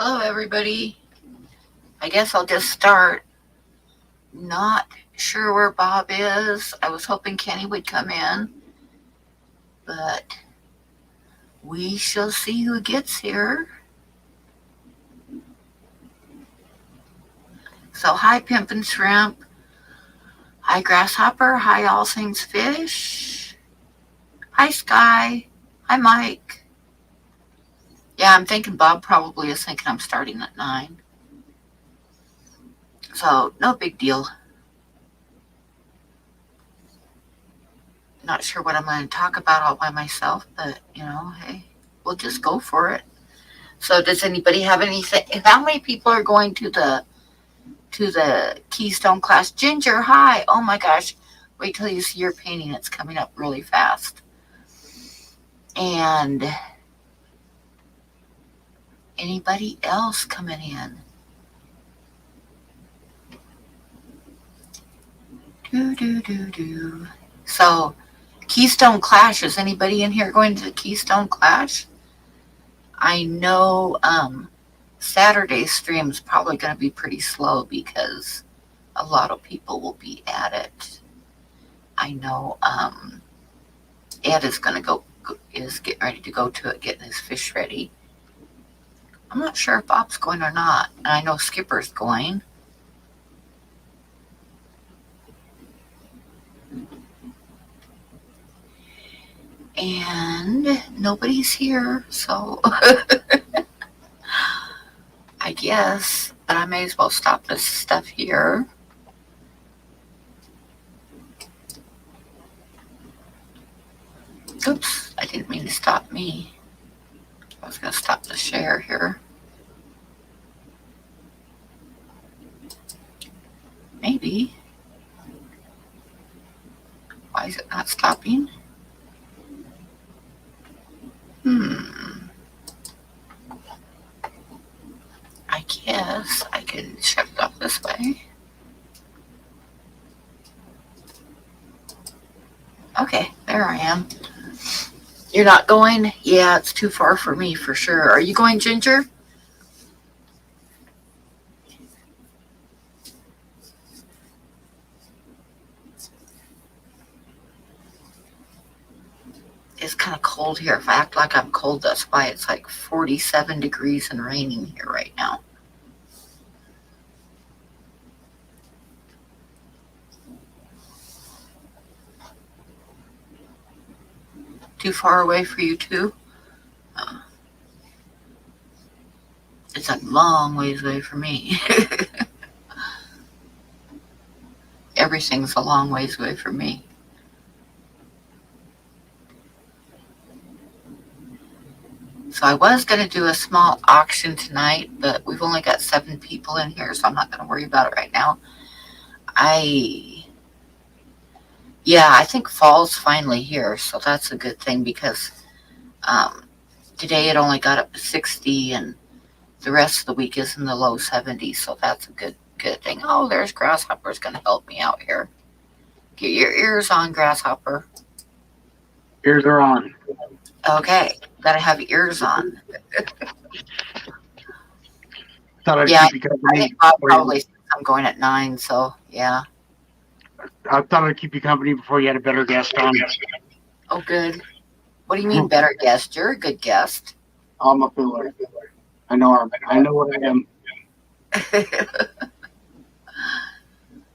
Hello, everybody. I guess I'll just start. Not sure where Bob is. I was hoping Kenny would come in, but we shall see who gets here. So, hi, Pimpin' Shrimp. Hi, Grasshopper. Hi, All Things Fish. Hi, Sky. Hi, Mike. Yeah, I'm thinking Bob probably is thinking I'm starting at 9. So, no big deal. Not sure what I'm going to talk about all by myself, but, hey, we'll just go for it. So does anybody have anything? How many people are going to the Keystone class? Ginger, hi. Oh my gosh. Wait till you see your painting. It's coming up really fast. And anybody else coming in? So Keystone Clash, is anybody in here going to the Keystone Clash? I know Saturday's stream is probably going to be pretty slow because a lot of people will be at it. I know Ed is going to is getting ready to go to it, getting his fish ready. I'm not sure if Bob's going or not. And I know Skipper's going. And nobody's here, so I guess, but I may as well stop this stuff here. Oops, I didn't mean to stop me. I was going to stop the share here. Maybe. Why is it not stopping? I guess I can shut it off this way. Okay, there I am. You're not going? Yeah, it's too far for me for sure. Are you going, Ginger? It's kind of cold here. If I act like I'm cold, that's why it's like 47 degrees and raining here right now. Too far away for you too? It's a long ways away for me. Everything's a long ways away from me. So I was going to do a small auction tonight, but we've only got 7 people in here, so I'm not going to worry about it right now. I think fall's finally here, so that's a good thing because today it only got up to 60 and the rest of the week is in the low 70s, so that's a good thing. Oh, there's Grasshopper's going to help me out here. Get your ears on, Grasshopper. Ears are on. Okay, gotta have ears on. Thought I'd Yeah, keep you company. I think Bob probably thinks I'm going at 9, so yeah. I thought I'd keep you company before you had a better guest on. Oh, good. What do you mean better guest? You're a good guest. I'm a filler. I know what I am.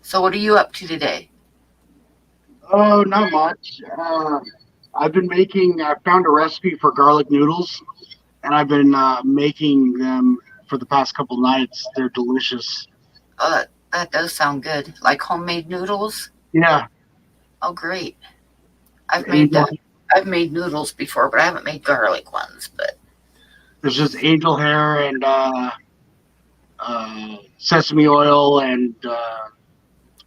So what are you up to today? Oh, not much. I found a recipe for garlic noodles, and I've been making them for the past couple nights. They're delicious. Oh, that does sound good. Like homemade noodles? Yeah. Oh, great. I've made noodles before, but I haven't made garlic ones. But there's just angel hair and sesame oil and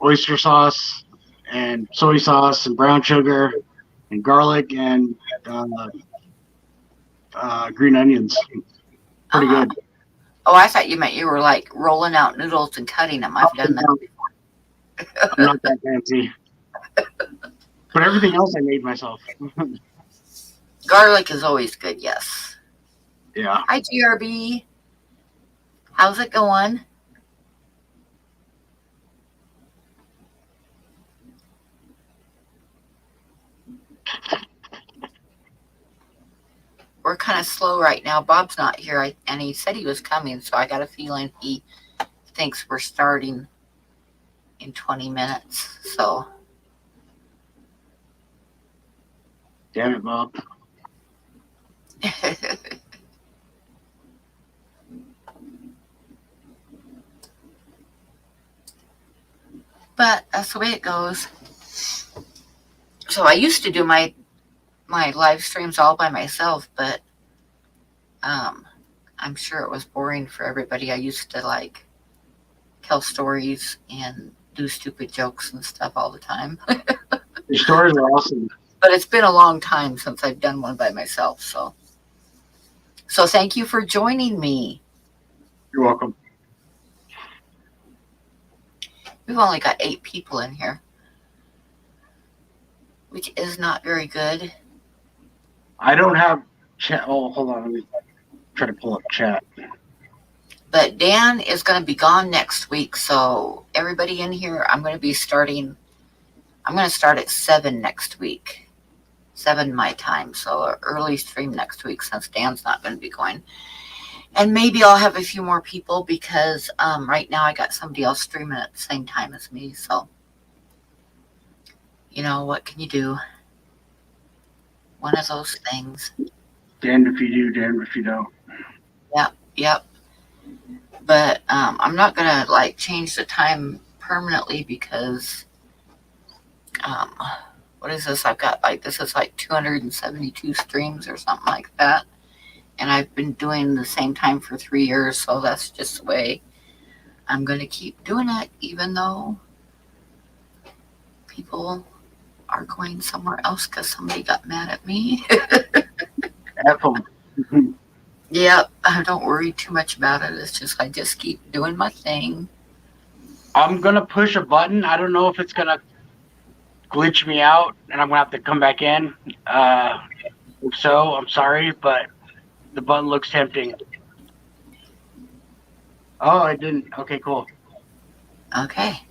oyster sauce and soy sauce and brown sugar and garlic and green onions. Pretty good. Oh, I thought you meant you were like rolling out noodles and cutting them. I've done that before. I'm not that fancy. But everything else I made myself. Garlic is always good, yes. Yeah. Hi, GRB. How's it going? We're kind of slow right now. Bob's not here, and he said he was coming, so I got a feeling he thinks we're starting in 20 minutes. So, Damn it, Bob. but that's the way it goes. So I used to do my live streams all by myself, but I'm sure it was boring for everybody. I used to like tell stories and do stupid jokes and stuff all the time. Your stories are awesome. But it's been a long time since I've done one by myself. So thank you for joining me. You're welcome. We've only got 8 people in here, which is not very good. I don't have chat. Oh, hold on. Let me try to pull up chat. But Dan is going to be gone next week. So everybody in here, I'm going to start at 7 next week. 7 my time. So an early stream next week since Dan's not going to be going. And maybe I'll have a few more people because right now I got somebody else streaming at the same time as me. So, what can you do? One of those things. Damned if you do, damned if you don't. Yep. But I'm not going to change the time permanently because what is this? I've got this is 272 streams or something like that. And I've been doing the same time for 3 years. So that's just the way I'm going to keep doing it, even though people are going somewhere else because somebody got mad at me. F them. Yep. I don't worry too much about it. It's just, I just keep doing my thing. I'm going to push a button. I don't know if it's going to glitch me out and I'm going to have to come back in. If so, I'm sorry, but the button looks tempting. Oh, it didn't. Okay, cool. Okay.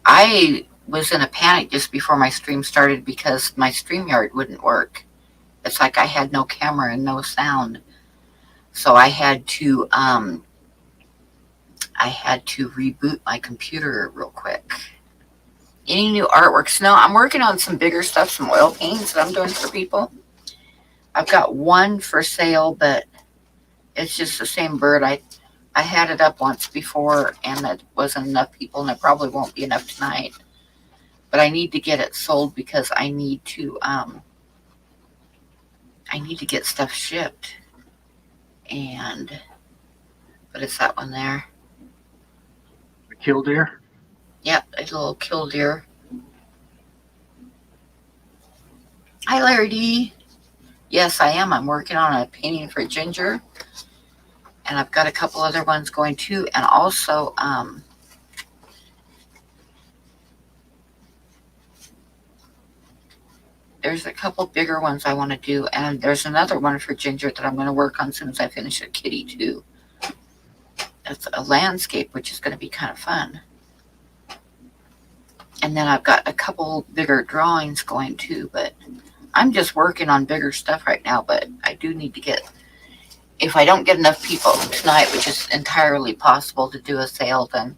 I was in a panic just before my stream started because my StreamYard wouldn't work. It's like I had no camera and no sound. So I had to reboot my computer real quick. Any new artworks? No, I'm working on some bigger stuff, some oil paintings that I'm doing for people. I've got one for sale, but it's just the same bird. I had it up once before and it wasn't enough people, and it probably won't be enough tonight. But I need to get it sold because I need to get stuff shipped. But it's that one there. The killdeer? Yep, a little killdeer. Hi, Larry D. Yes, I am. I'm working on a painting for Ginger. And I've got a couple other ones going too. And also, there's a couple bigger ones I want to do. And there's another one for Ginger that I'm going to work on as soon as I finish a kitty too. That's a landscape, which is going to be kind of fun. And then I've got a couple bigger drawings going too, but I'm just working on bigger stuff right now. But I do need to get, if I don't get enough people tonight, which is entirely possible to do a sale, then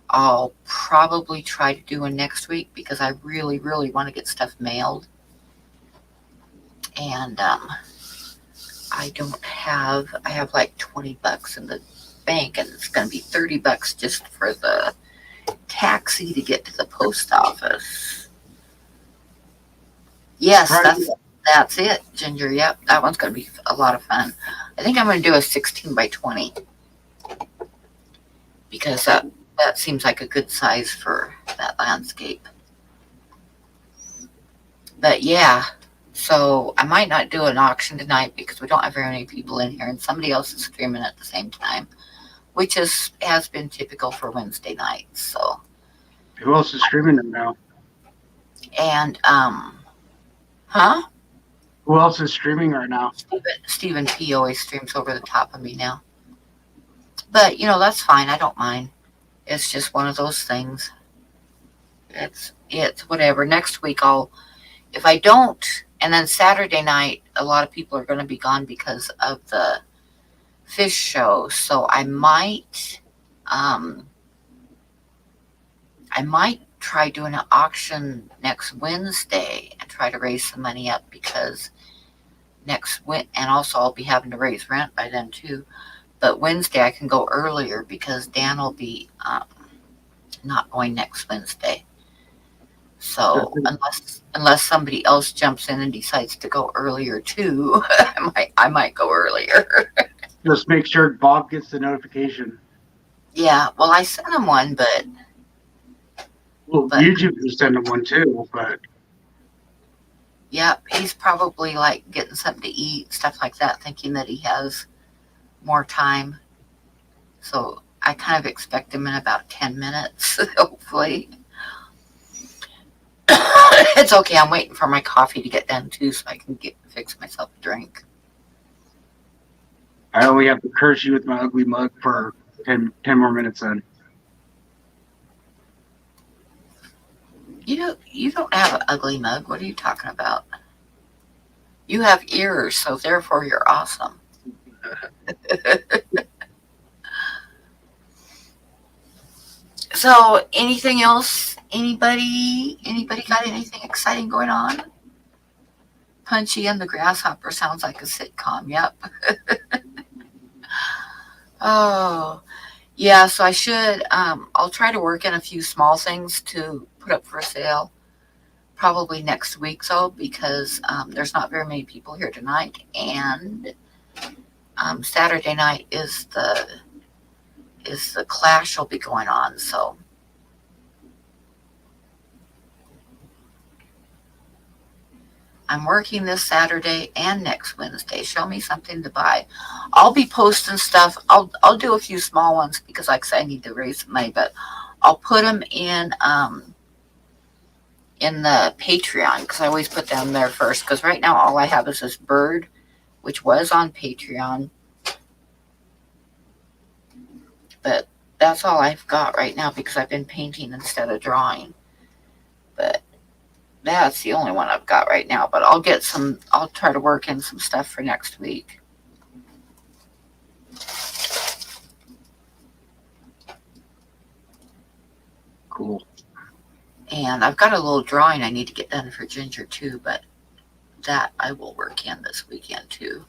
I'll probably try to do one next week because I really, really want to get stuff mailed. And I have like $20 in the bank, and it's going to be $30 just for the taxi to get to the post office. Yes, that's it, Ginger. Yep, that one's going to be a lot of fun. I think I'm going to do a 16 by 20 because that seems like a good size for that landscape. But yeah, so I might not do an auction tonight because we don't have very many people in here, and somebody else is streaming at the same time, which has been typical for Wednesday nights. So who else is streaming them now? And huh? Who else is streaming right now? Stephen P always streams over the top of me now. But, that's fine. I don't mind. It's just one of those things. It's whatever. Next week if I don't, and then Saturday night, a lot of people are going to be gone because of the fish show. So um, I might try doing an auction next Wednesday and try to raise some money up because and also I'll be having to raise rent by then too. But Wednesday I can go earlier because Dan will be not going next Wednesday. So unless somebody else jumps in and decides to go earlier too, I might go earlier. Just make sure Bob gets the notification. Yeah, well, I sent him one, but YouTube will send him one too. But yeah, he's probably like getting something to eat, stuff like that, thinking that he has more time. So I kind of expect him in about 10 minutes, hopefully. It's okay. I'm waiting for my coffee to get done too, so I can fix myself a drink. I only have to curse you with my ugly mug for 10 more minutes then. You don't have an ugly mug. What are you talking about? You have ears, so therefore you're awesome. So, anything else? Anybody got anything exciting going on? Punchy and the Grasshopper sounds like a sitcom. Yep. Oh, yeah. So I should. I'll try to work in a few small things to put up for sale. Probably next week, though, because there's not very many people here tonight, and Saturday night is the clash will be going on. So I'm working this Saturday and next Wednesday. Show me something to buy. I'll be posting stuff. I'll do a few small ones because, like I said, I need to raise some money, but I'll put them in the Patreon because I always put them there first. Because right now all I have is this bird, which was on Patreon, but that's all I've got right now because I've been painting instead of drawing. But that's the only one I've got right now. But I'll try to work in some stuff for next week. Cool. And I've got a little drawing I need to get done for Ginger too, but that I will work in this weekend too.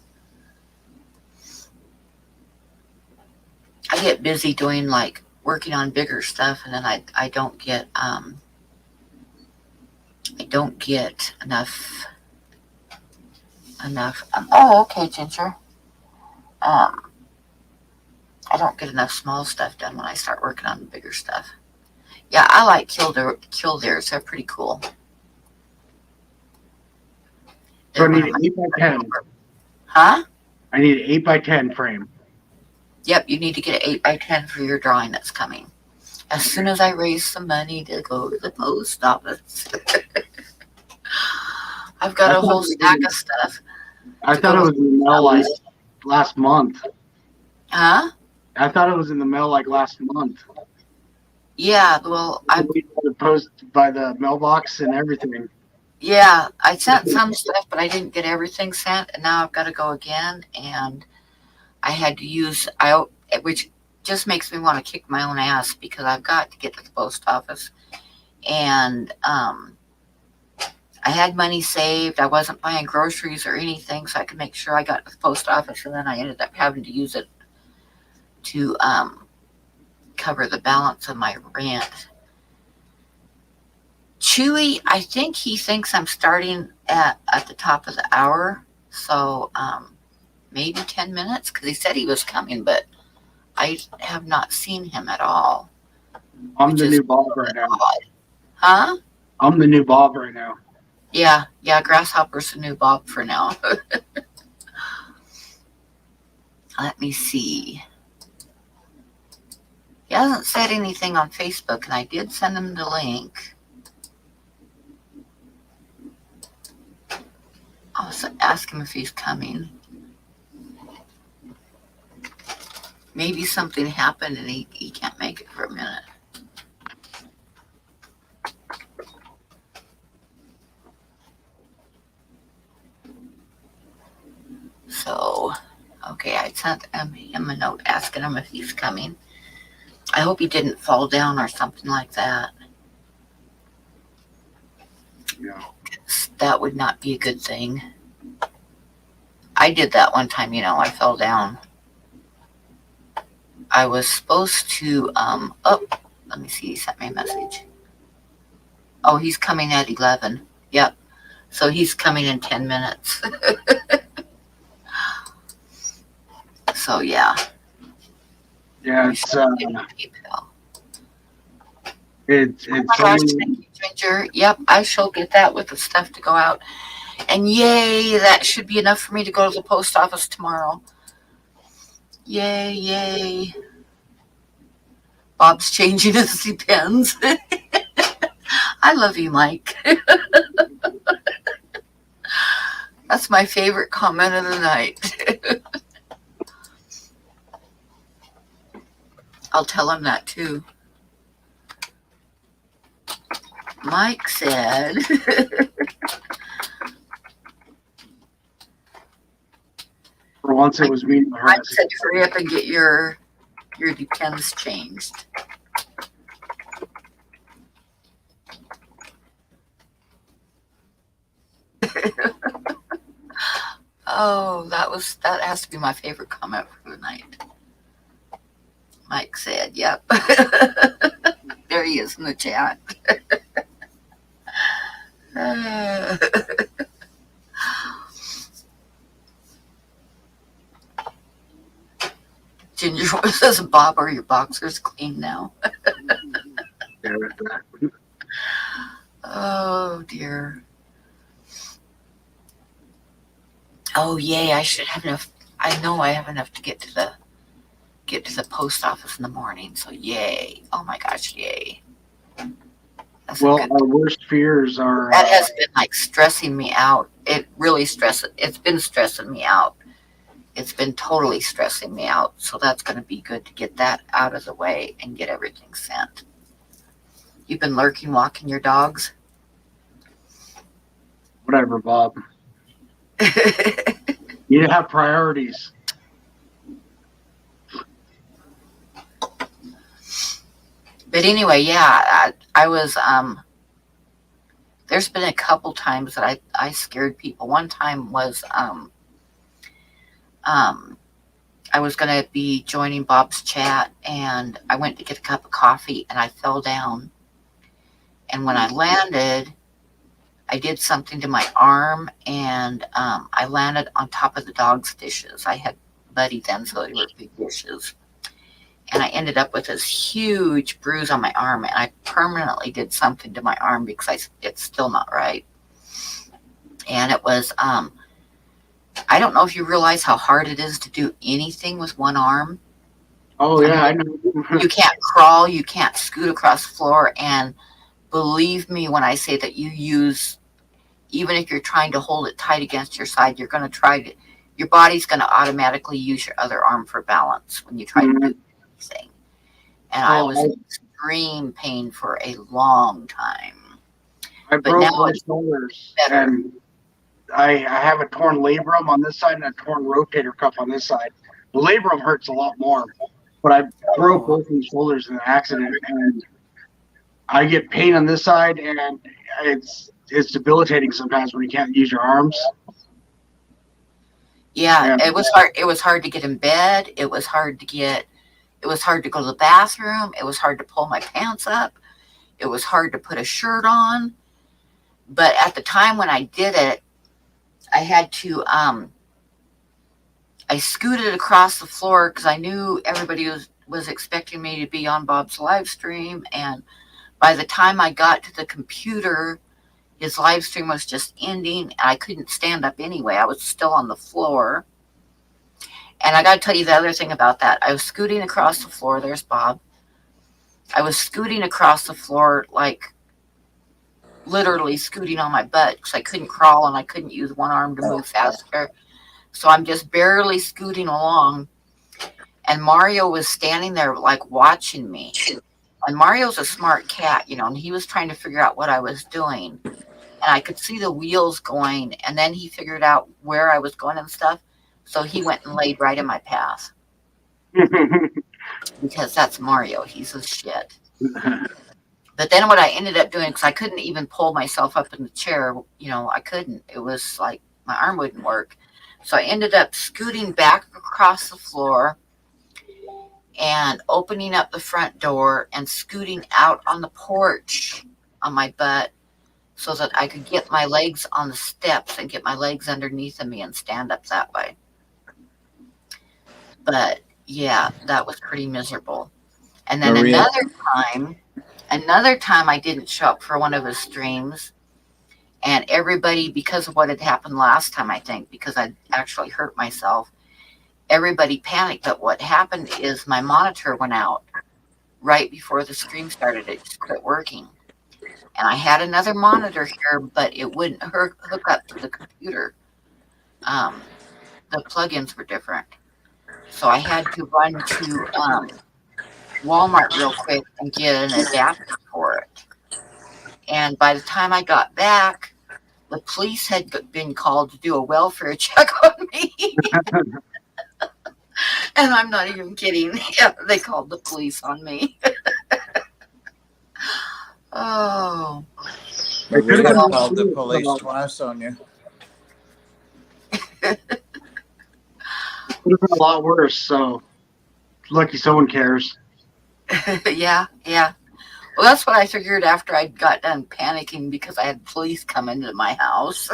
I get busy doing working on bigger stuff, and then I don't get enough. Oh, okay, Ginger. I don't get enough small stuff done when I start working on the bigger stuff. Yeah, I like killdeers. They're pretty cool. So I need an 8x10. Huh? I need an 8x10 frame. Yep, you need to get an 8x10 for your drawing that's coming. As soon as I raise some money to go to the post office. I've got a whole stack of stuff. I thought it was in the mail last month. Huh? I thought it was in the mail last month. Yeah, well, I post by the mailbox and everything. Yeah, I sent some stuff, but I didn't get everything sent, and now I've got to go again, and I had to use which just makes me want to kick my own ass because I've got to get to the post office, and I had money saved. I wasn't buying groceries or anything, so I could make sure I got to the post office, and then I ended up having to use it to cover the balance of my rent. Chewy, I think he thinks I'm starting at the top of the hour, so maybe 10 minutes, because he said he was coming, but I have not seen him at all. I'm the new Bob right now. Huh? I'm the new Bob right now. Yeah, Grasshopper's the new Bob for now. Let me see. He hasn't said anything on Facebook, and I did send him the link. I'll ask him if he's coming. Maybe something happened and he can't make it for a minute. So, okay, I sent him a note asking him if he's coming. I hope he didn't fall down or something like that. Yeah. That would not be a good thing. I did that one time, I fell down. I was supposed to, let me see, he sent me a message. Oh, he's coming at 11. Yep. So he's coming in 10 minutes. So, yeah. Yeah, it's oh my gosh, thank you, Ginger. Yep, I shall get that with the stuff to go out. And yay, that should be enough for me to go to the post office tomorrow. Yay, yay. Bob's changing his depends. I love you, Mike. That's my favorite comment of the night. I'll tell him that too. Mike said, for once it was me. Mike said, hurry up and get your depends changed. Oh, that has to be my favorite comment for the night. Mike said, yep. There he is in the chat. Ginger says, Bob, are your boxers clean now? Oh, dear. Oh, yay, I should have enough. I know I have enough to get to the post office in the morning. So, yay. Oh, my gosh, yay. Well, our worst fears are... That has been, stressing me out. It's been stressing me out. It's been totally stressing me out. So that's going to be good to get that out of the way and get everything sent. You've been lurking, walking your dogs? Whatever, Bob. You have priorities. But anyway, yeah, I was, there's been a couple times that I scared people. One time was, I was going to be joining Bob's chat, and I went to get a cup of coffee, and I fell down. And when I landed, I did something to my arm, and I landed on top of the dog's dishes. I had Buddy then, so they were big dishes. And I ended up with this huge bruise on my arm, and I permanently did something to my arm because it's still not right. And it was, I don't know if you realize how hard it is to do anything with one arm. Oh, yeah, I know. You can't crawl, you can't scoot across the floor, and believe me when I say that you use, even if you're trying to hold it tight against your side, you're going to your body's going to automatically use your other arm for balance when you try to do anything. And I was in extreme pain for a long time. I broke my shoulders, and I have a torn labrum on this side and a torn rotator cuff on this side. The labrum hurts a lot more, but I broke both my shoulders in an accident, and I get pain on this side, and it's debilitating sometimes when you can't use your arms. Yeah, it was hard. It was hard to get in bed. It was hard to go to the bathroom. It was hard to pull my pants up. It was hard to put a shirt on. But at the time when I did it, I had to, I scooted across the floor because I knew everybody was expecting me to be on Bob's live stream. And by the time I got to the computer, his live stream was just ending, and I couldn't stand up anyway. I was still on the floor. And I got to tell you the other thing about that. I was scooting across the floor. There's Bob. I was scooting across the floor, literally scooting on my butt because I couldn't crawl and I couldn't use one arm to move faster. So I'm just barely scooting along. and Mario was standing there like watching me. And Mario's a smart cat, and he was trying to figure out what I was doing. And I could see the wheels going, and then he figured out where I was going and stuff. So he went and laid right in my path. Because that's Mario. He's a shit. But then what I ended up doing, because I couldn't even pull myself up in the chair, I couldn't. It was like my arm wouldn't work. So I ended up scooting back across the floor and opening up the front door and scooting out on the porch on my butt so that I could get my legs on the steps and get my legs underneath of me and stand up that way. But yeah, that was pretty miserable. And then Maria. another time I didn't show up for one of his streams, and everybody, because of what had happened last time, I think, because I actually hurt myself, everybody panicked. But what happened is my monitor went out right before the stream started. It just quit working. And I had another monitor here, but it wouldn't hook up to the computer. The plugins were different. So I had to run to Walmart real quick and get an adapter for it. And by the time I got back, the police had been called to do a welfare check on me. And I'm not even kidding. Yeah, they called the police on me. Oh. Maria called the police twice on you. It could have been a lot worse, so lucky someone cares. Yeah. Well, that's what I figured after I got done panicking because I had police come into my house.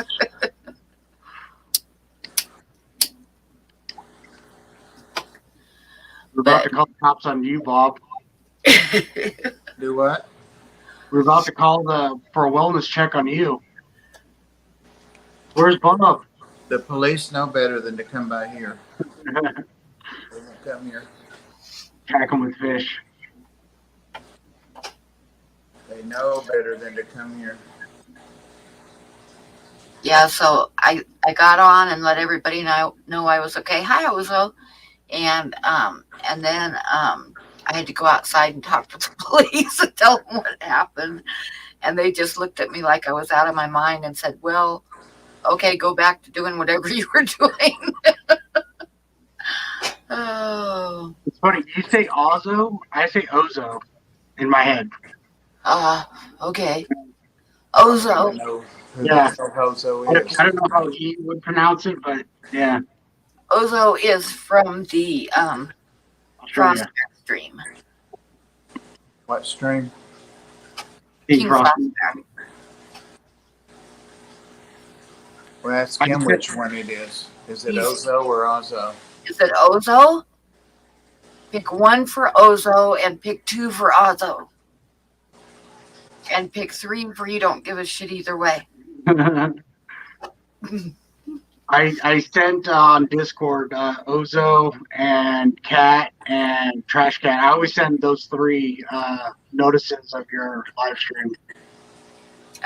We're about to call the cops on you, Bob. Do what? We're about to call for a wellness check on you. Where's Bob? The police know better than to come by here. They won't come here. Attack him with fish. They know better than to come here. Yeah, so I got on and let everybody know I was okay. Hi, Ozo. And then I had to go outside and talk to the police and tell them what happened. And they just looked at me like I was out of my mind and said, well, okay, go back to doing whatever you were doing. Oh. It's funny. You say Ozo, I say Ozo in my head. Okay. Ozo. I don't know who Yeah. Ozo is. I don't know how he would pronounce it, but yeah. Ozo is from the Australia. stream. What stream? King Frost. Well, ask him which one it is. Is it Ozo or Ozo? Is it Ozo? Pick one for Ozo and pick two for Ozo. And pick three for you don't give a shit either way. I sent on Discord Ozo and Cat and Trash Cat. I always send those three notices of your live stream.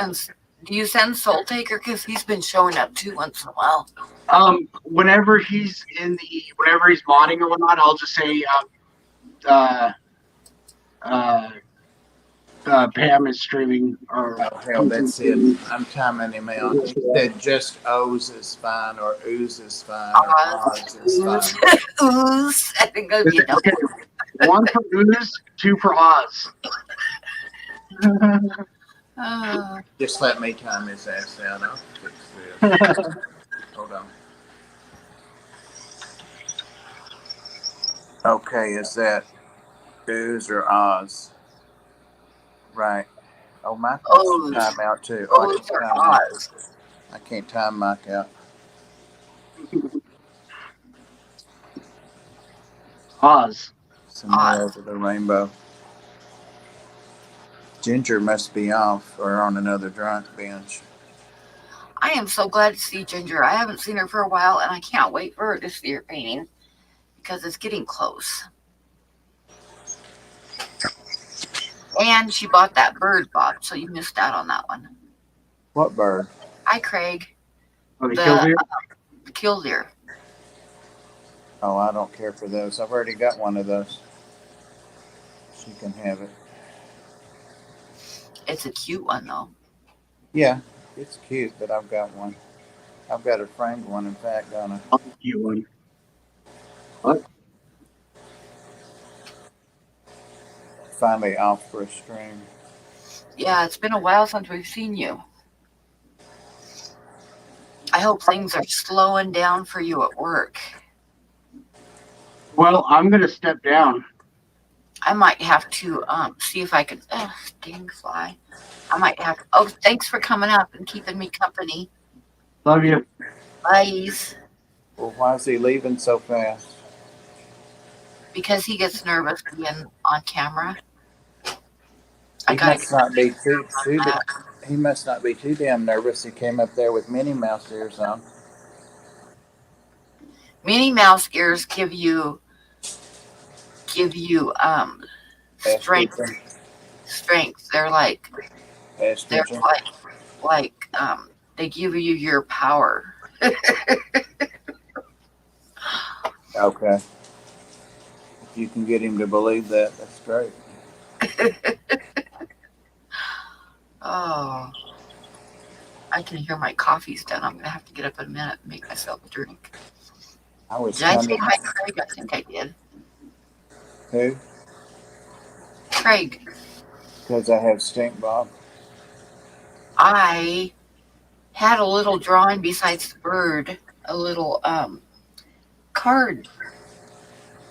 And do you send Soul Taker? Because he's been showing up too once in a while. Whenever he's whenever he's modding or whatnot, I'll just say Pam is streaming. Or oh hell, that's it. I'm timing him out. He said just O's is fine, or Ooze is fine, or Oz is fine. Ooze. I think I'll be okay. One for Ooze, two for Oz. Just let me time his ass out. I'll fix this. Hold on. Okay, is that Ooze or Oz? Right. Oh, Mike can time out too. Oz or Oz. I can't time Mike out. Oz. Somewhere over the rainbow. Ginger must be off or on another drunk bench. I am so glad to see Ginger. I haven't seen her for a while, and I can't wait for her to see her painting because it's getting close. And she bought that bird, Bob, so you missed out on that one. What bird? Hi, Craig. Oh, the killdeer? The killdeer. Oh, I don't care for those. I've already got one of those. She can have it. It's a cute one though. Yeah, it's cute, but I've got one. I've got a framed one, in fact, on a. I'll get you one. What? Finally off for a stream. Yeah, it's been a while since we've seen you. I hope things are slowing down for you at work. Well, I'm gonna step down. I might have to see if I can. Dang fly! I might have. Oh, thanks for coming up and keeping me company. Love you. Bye. Well, why is he leaving so fast? Because he gets nervous being on camera. I He gotta must not be too get that. He must not be too damn nervous. He came up there with Minnie Mouse ears on. Minnie Mouse ears give you strength. Estrogen. Strength. They're Estrogen. like they give you your power. Okay. If you can get him to believe that, that's great. Oh, I can hear my coffee's done. I'm gonna have to get up in a minute and make myself a drink. I was Did I say coming. hi, Craig? I think I did. Who? Craig, Because I have stink Bob. I had a little drawing besides the bird, a little card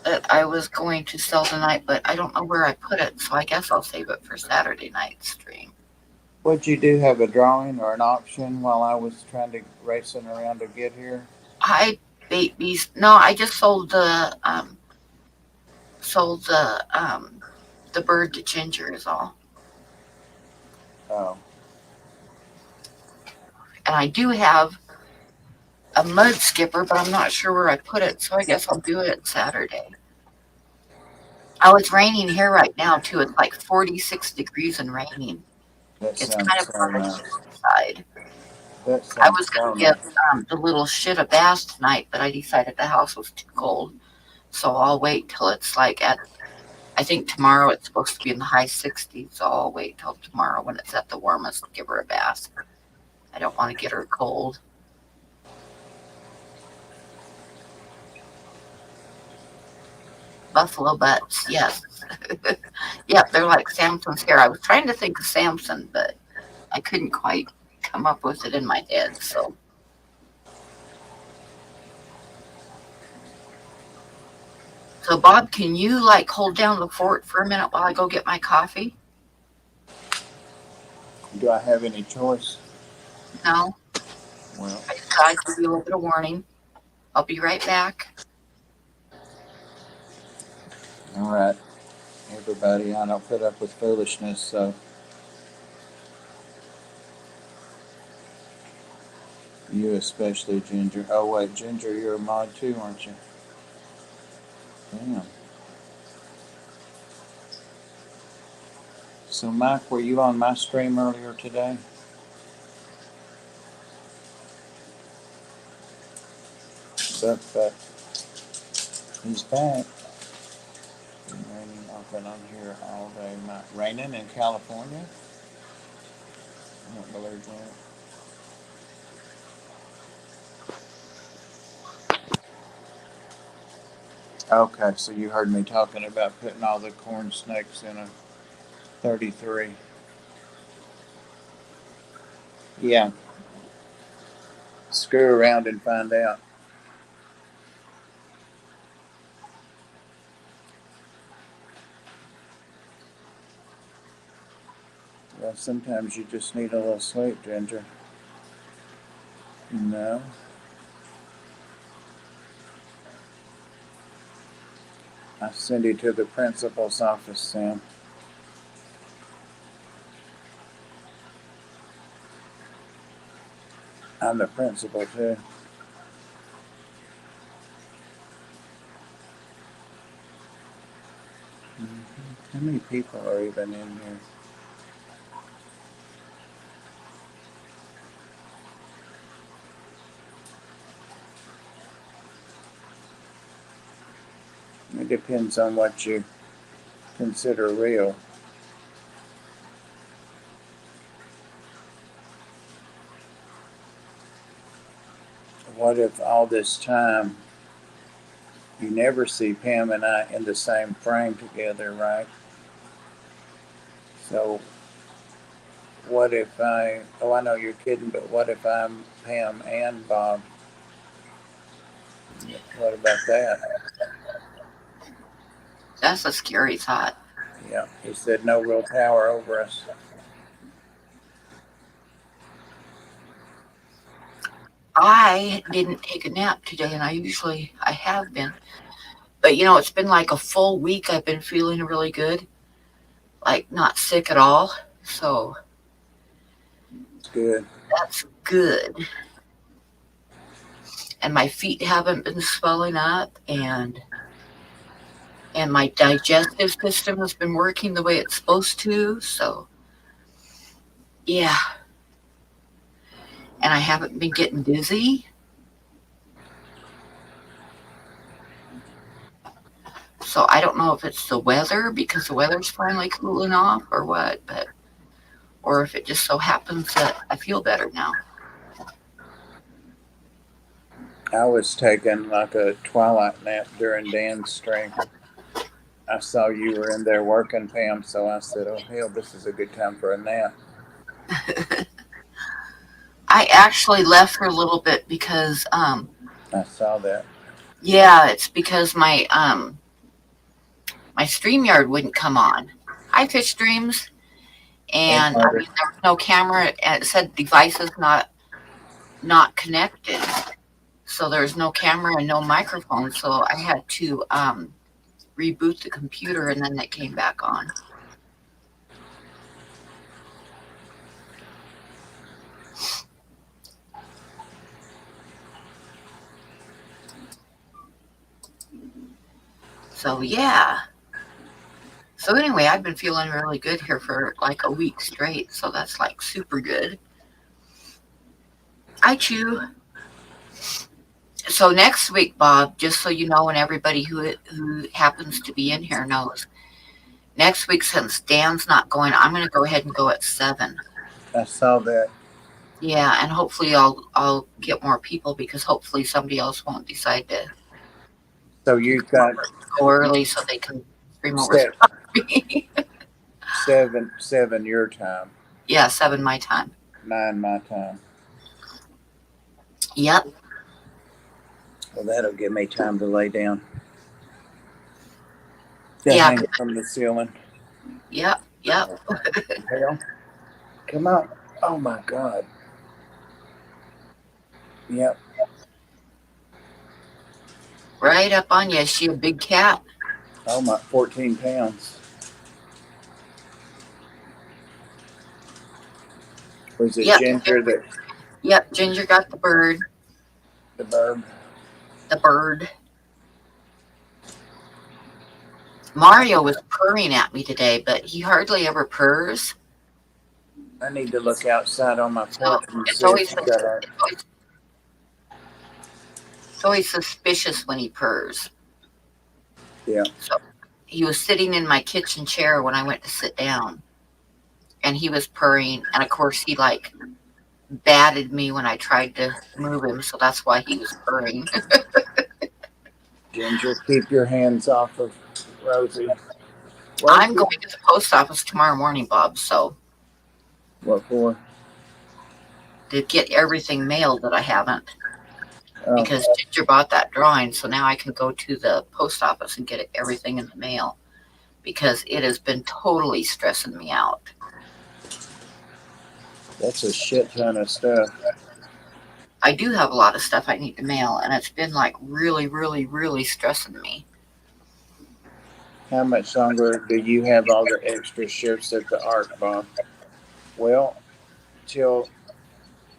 that I was going to sell tonight, but I don't know where I put it, so I guess I'll save it for Saturday night stream. Would you do have a drawing or an auction while I was trying to racing around to get here? I no, I just sold the bird to Ginger is all. Oh. And I do have a mud skipper, but I'm not sure where I put it, so I guess I'll do it Saturday. Oh, it's raining here right now too. It's like 46 degrees and raining. That It's sounds kind of so perfect nice. outside. That I sounds was so gonna give nice. the little shit a bath tonight, but I decided the house was too cold, so I'll wait till it's like at. I think tomorrow it's supposed to be in the high 60s, so I'll wait till tomorrow when it's at the warmest to give her a bath. I don't want to get her cold. Buffalo butts, yes. Yep, they're like Samson's hair. I was trying to think of Samson, but I couldn't quite come up with it in my head, so. So, Bob, can you like hold down the fort for a minute while I go get my coffee? Do I have any choice? No? Well, I just thought I'd give you a little bit of warning. I'll be right back. all right. Everybody, I don't put up with foolishness, so. You especially, Ginger. Oh, wait, Ginger, you're a mod too, aren't you? Damn. So, Mike, were you on my stream earlier today? But he's back. Been raining off and on here all day. Raining in California? I don't believe that. Okay, so you heard me talking about putting all the corn snakes in a 33. Yeah, screw around and find out. Well, sometimes you just need a little sleep, Ginger. No. I send you to the principal's office, Sam. I'm the principal, too. How many people are even in here? It depends on what you consider real. What if all this time you never see Pam and I in the same frame together, right? So what if I know you're kidding, but what if I'm Pam and Bob? What about that? That's a scary thought. Yeah, he said no real power over us. I didn't take a nap today, and I have been. But it's been like a full week. I've been feeling really good, like not sick at all. So It's good. that's good. And my feet haven't been swelling up, and my digestive system has been working the way it's supposed to. So yeah, and I haven't been getting dizzy. So I don't know if it's the weather because the weather's finally cooling off or what, or if it just so happens that I feel better now. I was taking like a twilight nap during Dan's stream. I saw you were in there working, Pam, so I said, oh, hell, this is a good time for a nap. I actually left for a little bit because I saw that. yeah, it's because my StreamYard wouldn't come on. Hi, Fish Streams. And there was no camera. And it said devices not connected. So there's no camera and no microphone. So I had to reboot the computer, and then it came back on. So yeah. So anyway, I've been feeling really good here for like a week straight. So that's like super good. I chew. So next week, Bob, just so you know, and everybody who happens to be in here knows, next week, since Dan's not going, I'm going to go ahead and go at 7. I saw that. Yeah, and hopefully I'll get more people because hopefully somebody else won't decide to So you've got go early so they can stream over me. 7 your time. Yeah, 7 my time. 9 my time. Yep. Well, that'll give me time to lay down. Yeah. Hang from the ceiling. Yep. Hell. Come on. Oh my God. Yep. Right up on you. Is she a big cat? Oh my, 14 pounds. Was it Ginger that? Yep, Ginger got the bird. The bird. The bird. Mario was purring at me today, but he hardly ever purrs. I need to look outside on my porch and It's see always, if got it's always suspicious when he purrs. Yeah. So he was sitting in my kitchen chair when I went to sit down, and he was purring, and of course he like batted me when I tried to move him, so that's why he was purring. Ginger, keep your hands off of Rosie. I'm going to the post office tomorrow morning, Bob, so. What for? To get everything mailed that I haven't. Because Ginger bought that drawing, so now I can go to the post office and get everything in the mail. Because it has been totally stressing me out. That's a shit ton of stuff. I do have a lot of stuff I need to mail, and it's been like really, really, really stressing me. How much longer do you have all the extra shifts at the Ark, Bob? Well, till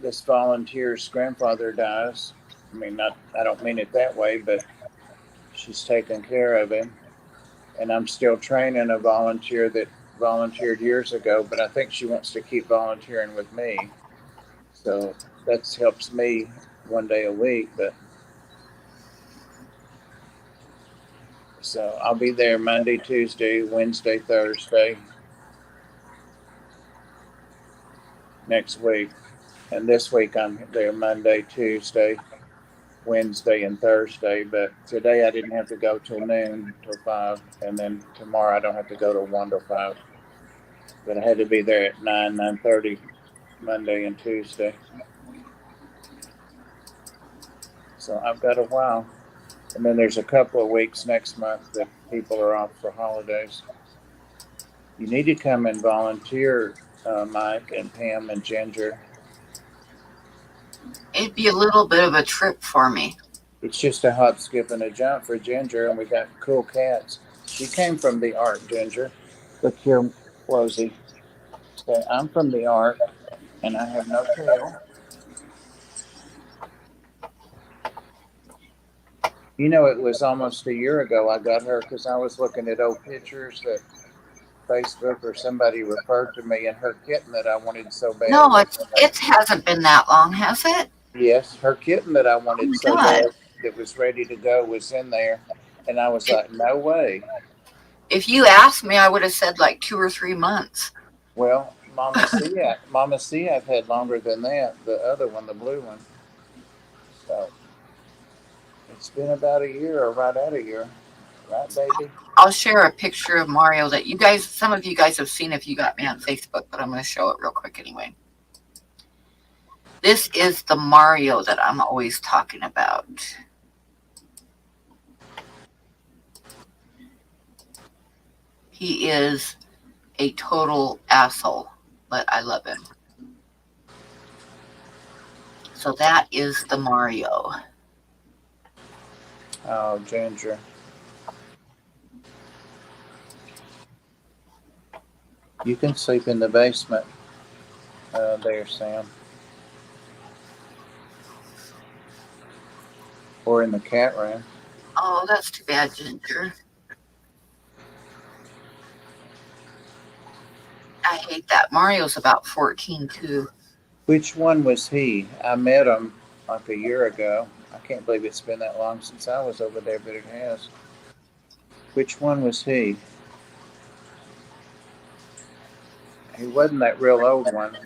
this volunteer's grandfather dies. I mean, I don't mean it that way, but she's taking care of him. And I'm still training a volunteer that volunteered years ago, but I think she wants to keep volunteering with me. So that helps me 1 day a week. But So I'll be there Monday, Tuesday, Wednesday, Thursday next week. And this week I'm there Monday, Tuesday, Wednesday, and Thursday. But today I didn't have to go till noon, till 5. And then tomorrow I don't have to go till 1 to 5. But I had to be there at 9, 9:30 Monday and Tuesday. So I've got a while. And then there's a couple of weeks next month that people are off for holidays. You need to come and volunteer, Mike and Pam and Ginger. It'd be a little bit of a trip for me. It's just a hop, skip, and a jump for Ginger, and we got cool cats. She came from the Ark, Ginger. Look here, Wozy. So I'm from the Ark, and I have no tail. You know, it was almost a year ago I got her because I was looking at old pictures that Facebook or somebody referred to me, and her kitten that I wanted so bad. No, it hasn't been that long, has it? Yes, her kitten that I wanted so God. bad that was ready to go was in there, and I was like, no way. If you asked me, I would have said like 2 or 3 months. Well, Mama C, I've had longer than that. The other one, the blue one. So it's been about a year, or right at a year, right, baby? I'll share a picture of Mario that some of you guys have seen if you got me on Facebook, but I'm going to show it real quick anyway. This is the Mario that I'm always talking about. He is a total asshole, but I love him. So that is the Mario. Oh, Ginger. You can sleep in the basement there, Sam. Or in the cat room. Oh, that's too bad, Ginger. I hate that. Mario's about 14 too. Which one was he? I met him like a year ago. I can't believe it's been that long since I was over there, but it has. Which one was he? He wasn't that real old one.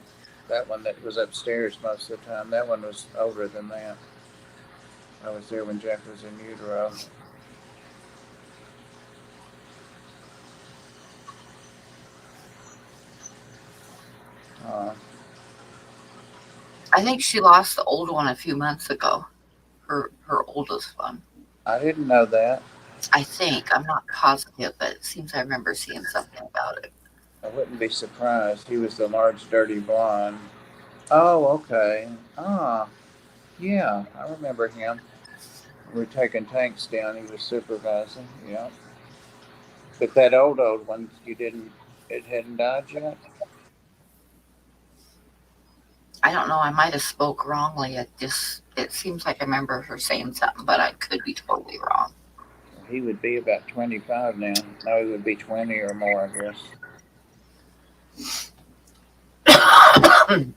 That one that was upstairs most of the time. That one was older than that. I was there when Jeff was in utero. I think she lost the old one a few months ago. Her oldest one. I didn't know that. I think. I'm not positive, but it seems I remember seeing something about it. I wouldn't be surprised. He was the large, dirty blonde. Oh, okay. Ah, yeah, I remember him. We were taking tanks down. He was supervising. Yeah. But that old one, it hadn't died yet? I don't know. I might have spoke wrongly. It seems like I remember her saying something, but I could be totally wrong. He would be about 25 now. No, he would be 20 or more, I guess.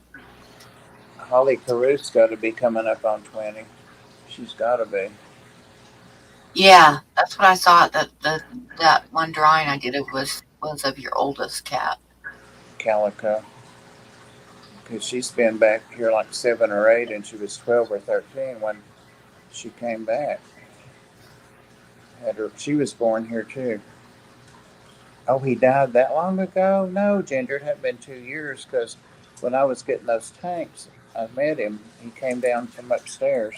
Holly Caruth's got to be coming up on 20. She's got to be. Yeah, that's what I thought. That one drawing I did was of your oldest cat. Calico. Because she's been back here like 7 or 8, and she was 12 or 13 when she came back. She was born here too. Oh, he died that long ago? No, Ginger, it hadn't been 2 years, because when I was getting those tanks, I met him. He came down from upstairs.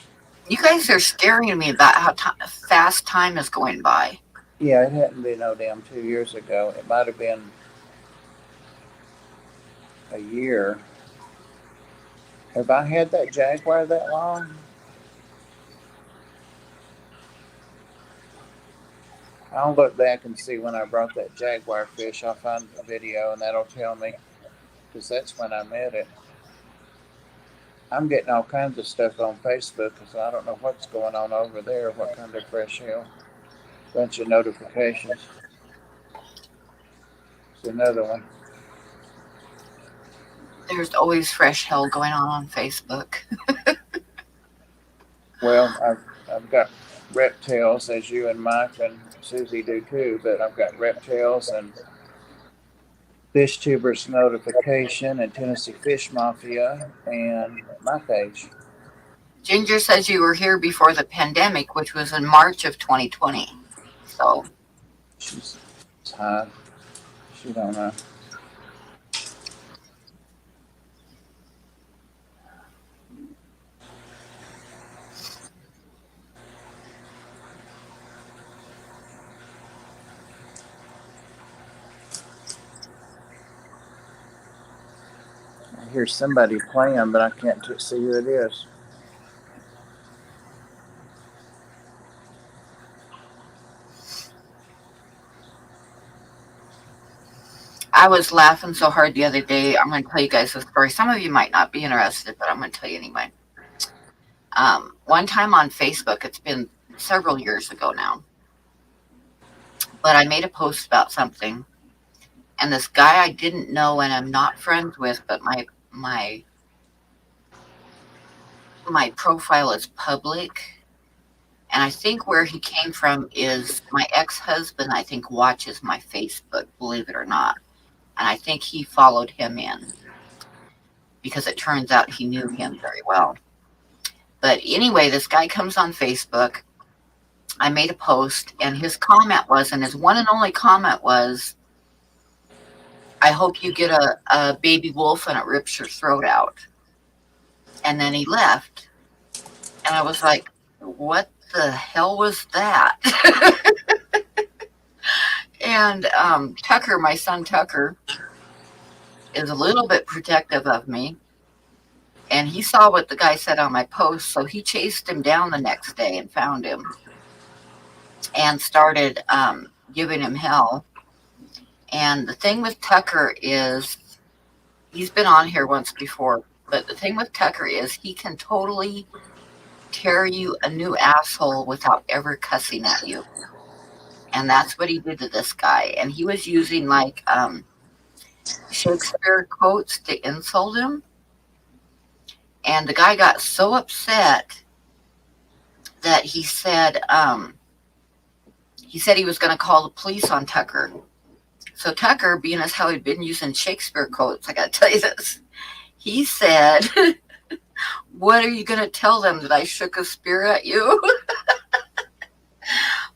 You guys are scaring me about how fast time is going by. Yeah, it hadn't been no damn 2 years ago. It might have been a year. Have I had that Jaguar that long? I'll look back and see when I brought that Jaguar fish. I'll find a video and that'll tell me, because that's when I met it. I'm getting all kinds of stuff on Facebook because I don't know what's going on over there, what kind of fresh hell. Bunch of notifications. It's another one. There's always fresh hell going on Facebook. Well, I've got reptiles, as you and Mike and Susie do too, but I've got Reptiles and Fish Tubers Notification and Tennessee Fish Mafia and my page. Ginger says you were here before the pandemic, which was in March of 2020. So She's high. She don't know. I hear somebody playing, but I can't see who it is. I was laughing so hard the other day. I'm going to tell you guys a story. Some of you might not be interested, but I'm going to tell you anyway. One time on Facebook, it's been several years ago now, but I made a post about something, and this guy I didn't know and I'm not friends with, but my profile is public, and I think where he came from is my ex-husband, I think, watches my Facebook, believe it or not, and I think he followed him in because it turns out he knew him very well. But anyway, this guy comes on Facebook. I made a post, and his comment was, and his one and only comment was, I hope you get a baby wolf and it rips your throat out. And then he left. And I was like, what the hell was that? And Tucker, my son Tucker, is a little bit protective of me. And he saw what the guy said on my post, so he chased him down the next day and found him and started giving him hell. And the thing with Tucker is, he's been on here once before, but the thing with Tucker is he can totally tear you a new asshole without ever cussing at you. And that's what he did to this guy. And he was using like Shakespeare quotes to insult him. And the guy got so upset that he said he was going to call the police on Tucker. So Tucker, being as how he'd been using Shakespeare quotes, I got to tell you this, he said, what are you going to tell them, that I shook a spear at you?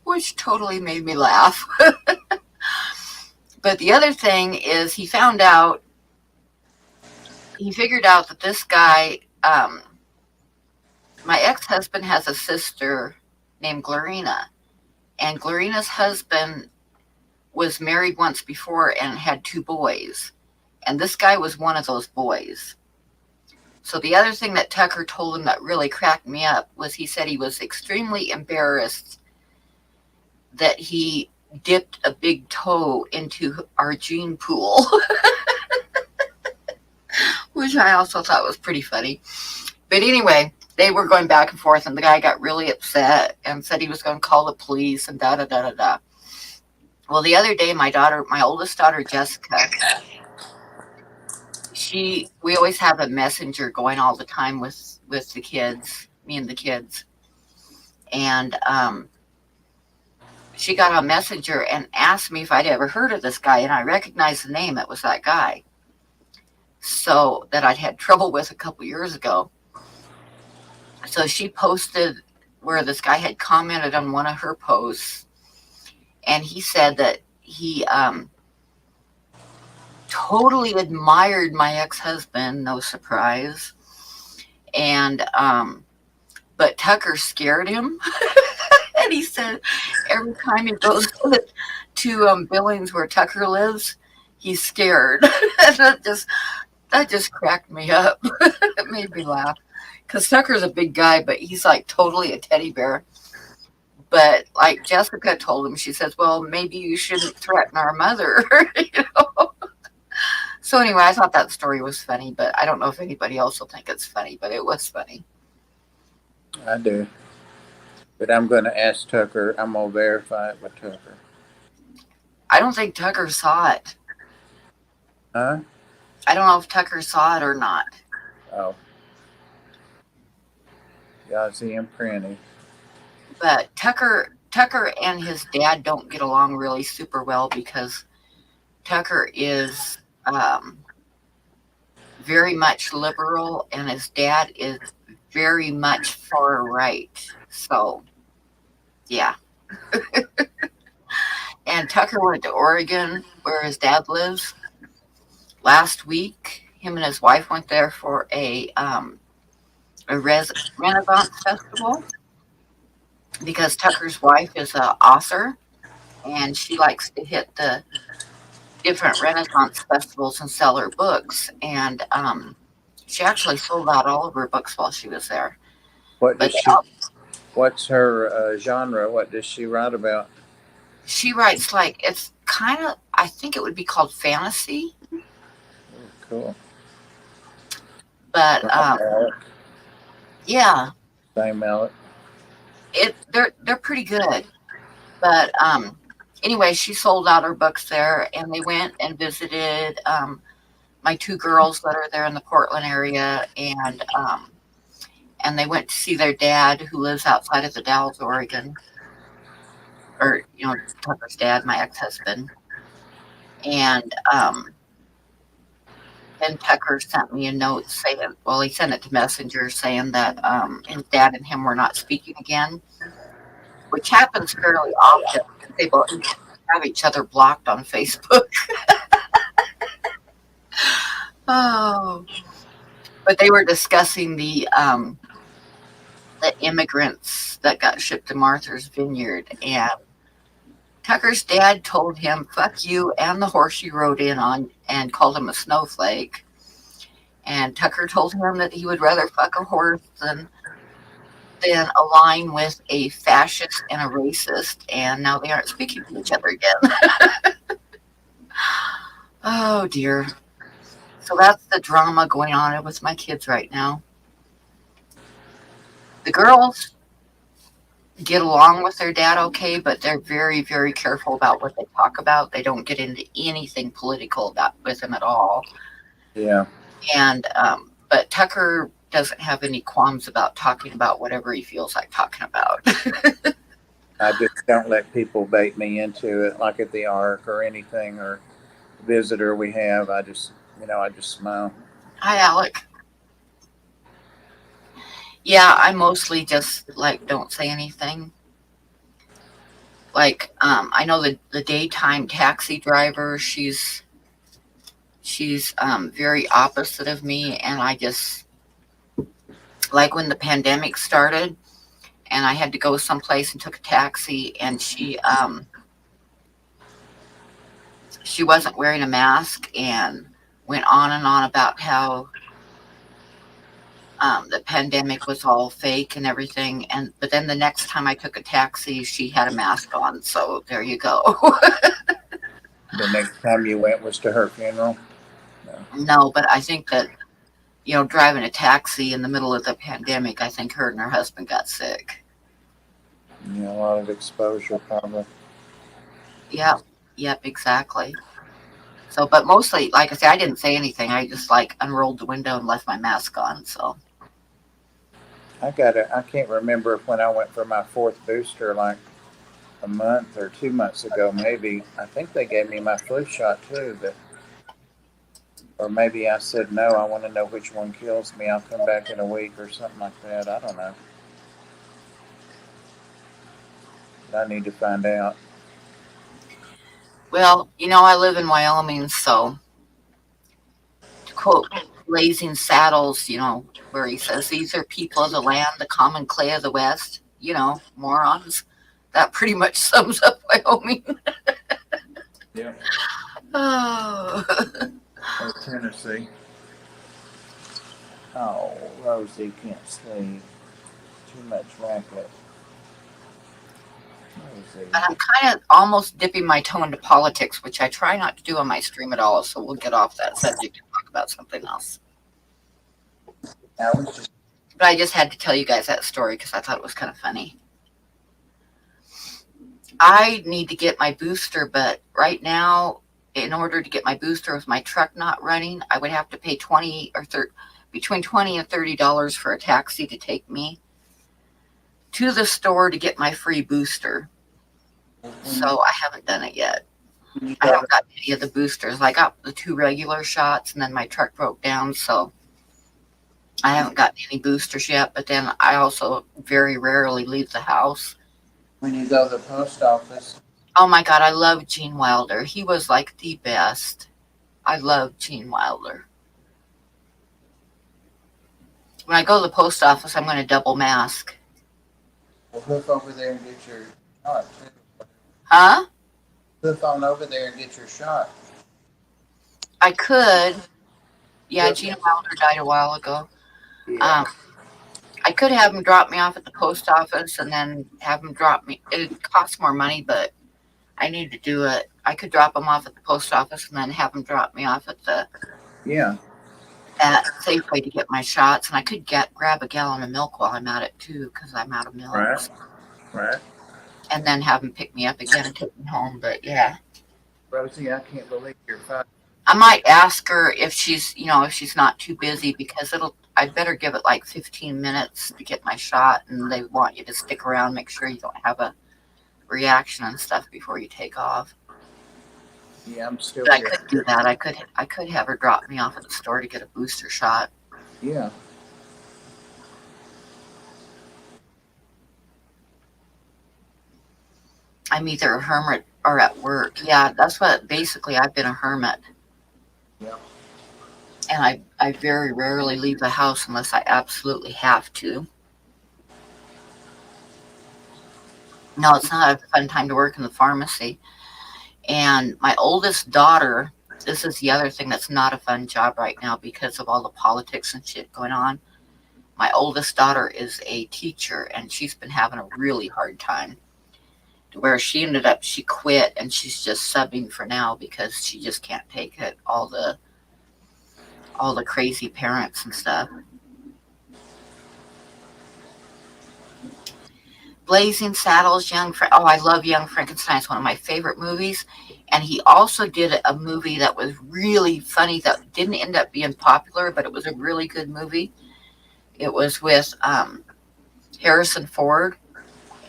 Which totally made me laugh. But the other thing is he figured out that this guy, my ex-husband has a sister named Glorina, and Glorina's husband was married once before and had 2 boys, and this guy was one of those boys. So the other thing that Tucker told him that really cracked me up was he said he was extremely embarrassed that he dipped a big toe into our gene pool, which I also thought was pretty funny. But anyway, they were going back and forth, and the guy got really upset and said he was going to call the police and da da da da da. Well, the other day, my oldest daughter, Jessica, we always have a messenger going all the time with the kids, me and the kids. And she got on Messenger and asked me if I'd ever heard of this guy, and I recognized the name. It was that guy. So that I'd had trouble with a couple years ago. So she posted where this guy had commented on one of her posts, and he said that he totally admired my ex-husband, no surprise, and but Tucker scared him. And he said every time he goes to Billings where Tucker lives, he's scared. that just cracked me up. It made me laugh because Tucker's a big guy, but he's like totally a teddy bear. But like Jessica told him, she says, well, maybe you shouldn't threaten our mother. You know? So anyway, I thought that story was funny, but I don't know if anybody else will think it's funny, but it was funny. I do. But I'm going to ask Tucker. I'm going to verify it with Tucker. I don't think Tucker saw it. Huh? I don't know if Tucker saw it or not. Oh. Yazzie and Prinny. But Tucker Tucker and his dad don't get along really super well because Tucker is very much liberal and his dad is very much far right. So, yeah. And Tucker went to Oregon, where his dad lives, last week. Him and his wife went there for a Renaissance festival because Tucker's wife is an author and she likes to hit the different Renaissance festivals and sell her books. And she actually sold out all of her books while she was there. What But does she? What's her genre? What does she write about? she writes like it's kind of, I think it would be called fantasy. Oh, cool. But yeah, Same Alec. they're pretty good. But anyway, she sold out her books there, and they went and visited my two girls that are there in the Portland area, and they went to see their dad, who lives outside of the Dalles, Oregon, or Tucker's dad, my ex-husband, and then Tucker sent me a note saying, well, he sent it to Messenger saying that his dad and him were not speaking again, which happens fairly often. They both have each other blocked on Facebook. Oh, but they were discussing the immigrants that got shipped to Martha's Vineyard, and Tucker's dad told him, fuck you and the horse you rode in on, and called him a snowflake. And Tucker told him that he would rather fuck a horse than align with a fascist and a racist, and now they aren't speaking to each other again. Oh, dear. So that's the drama going on with my kids right now. The girls get along with their dad okay, but they're very, very careful about what they talk about. They don't get into anything political with him at all. Yeah. And but Tucker doesn't have any qualms about talking about whatever he feels like talking about. I just don't let people bait me into it, like at the Ark or anything, or visitor we have. I just smile. Hi, Alec. Yeah, I mostly just like don't say anything. Like, I know the daytime taxi driver, she's very opposite of me, and I just, like when the pandemic started and I had to go someplace and took a taxi, and she wasn't wearing a mask and went on and on about how the pandemic was all fake and everything. But then the next time I took a taxi, she had a mask on. So there you go. The next time you went was to her funeral? No, but I think that, driving a taxi in the middle of the pandemic, I think her and her husband got sick. Yeah, a lot of exposure probably. Yep, exactly. So, but mostly, like I said, I didn't say anything. I just unrolled the window and left my mask on. So I can't remember when I went for my fourth booster, like a month or 2 months ago, maybe. I think they gave me my flu shot too, or maybe I said no, I want to know which one kills me. I'll come back in a week or something like that. I don't know. But I need to find out. well, I live in Wyoming, so to quote Blazing Saddles, where he says, these are people of the land, the common clay of the West, morons. That pretty much sums up Wyoming. Yeah. Oh. Or Tennessee. Oh, Rosie can't sleep. Too much racket. Rosie. And I'm kind of almost dipping my toe into politics, which I try not to do on my stream at all, so we'll get off that subject and talk about something else. But I just had to tell you guys that story because I thought it was kind of funny. I need to get my booster, but right now, in order to get my booster with my truck not running, I would have to pay between $20 and $30 for a taxi to take me to the store to get my free booster. So I haven't done it yet. When you I go haven't got any of the boosters. I got the 2 regular shots, and then my truck broke down, so I haven't gotten any boosters yet. But then I also very rarely leave the house. when you go to the post office, Oh my God, I love Gene Wilder. He was like the best. I love Gene Wilder. When I go to the post office, I'm going to double mask. we'll hoof over there and get your shot too. Huh? Hoof on over there and get your shot. I could. Yeah, Hoof- Gene Wilder died a while ago. Yeah. Um, I could have him drop me off at the post office and then have him drop me. It costs more money, but I need to do it. I could drop him off at the post office and then have him drop me off Yeah. at Safeway to get my shots. And I could grab a gallon of milk while I'm at it too, because I'm out of milk. Right. Right. And then have him pick me up again and take me home. But yeah, Rosie, I can't believe you're 5. I might ask her if she's, if she's not too busy, because I'd better give it like 15 minutes to get my shot, and they want you to stick around, make sure you don't have a reaction and stuff before you take off. Yeah, I'm still But I here. could do that. I could have her drop me off at the store to get a booster shot. Yeah. I'm either a hermit or at work. Yeah, that's what basically I've been a hermit. Yeah. And I very rarely leave the house unless I absolutely have to. No, it's not a fun time to work in the pharmacy. And my oldest daughter, this is the other thing that's not a fun job right now because of all the politics and shit going on. My oldest daughter is a teacher, and she's been having a really hard time, to where she quit, and she's just subbing for now because she just can't take it, all the crazy parents and stuff. Blazing Saddles, oh, I love Young Frankenstein. It's one of my favorite movies. And he also did a movie that was really funny that didn't end up being popular, but it was a really good movie. It was with Harrison Ford,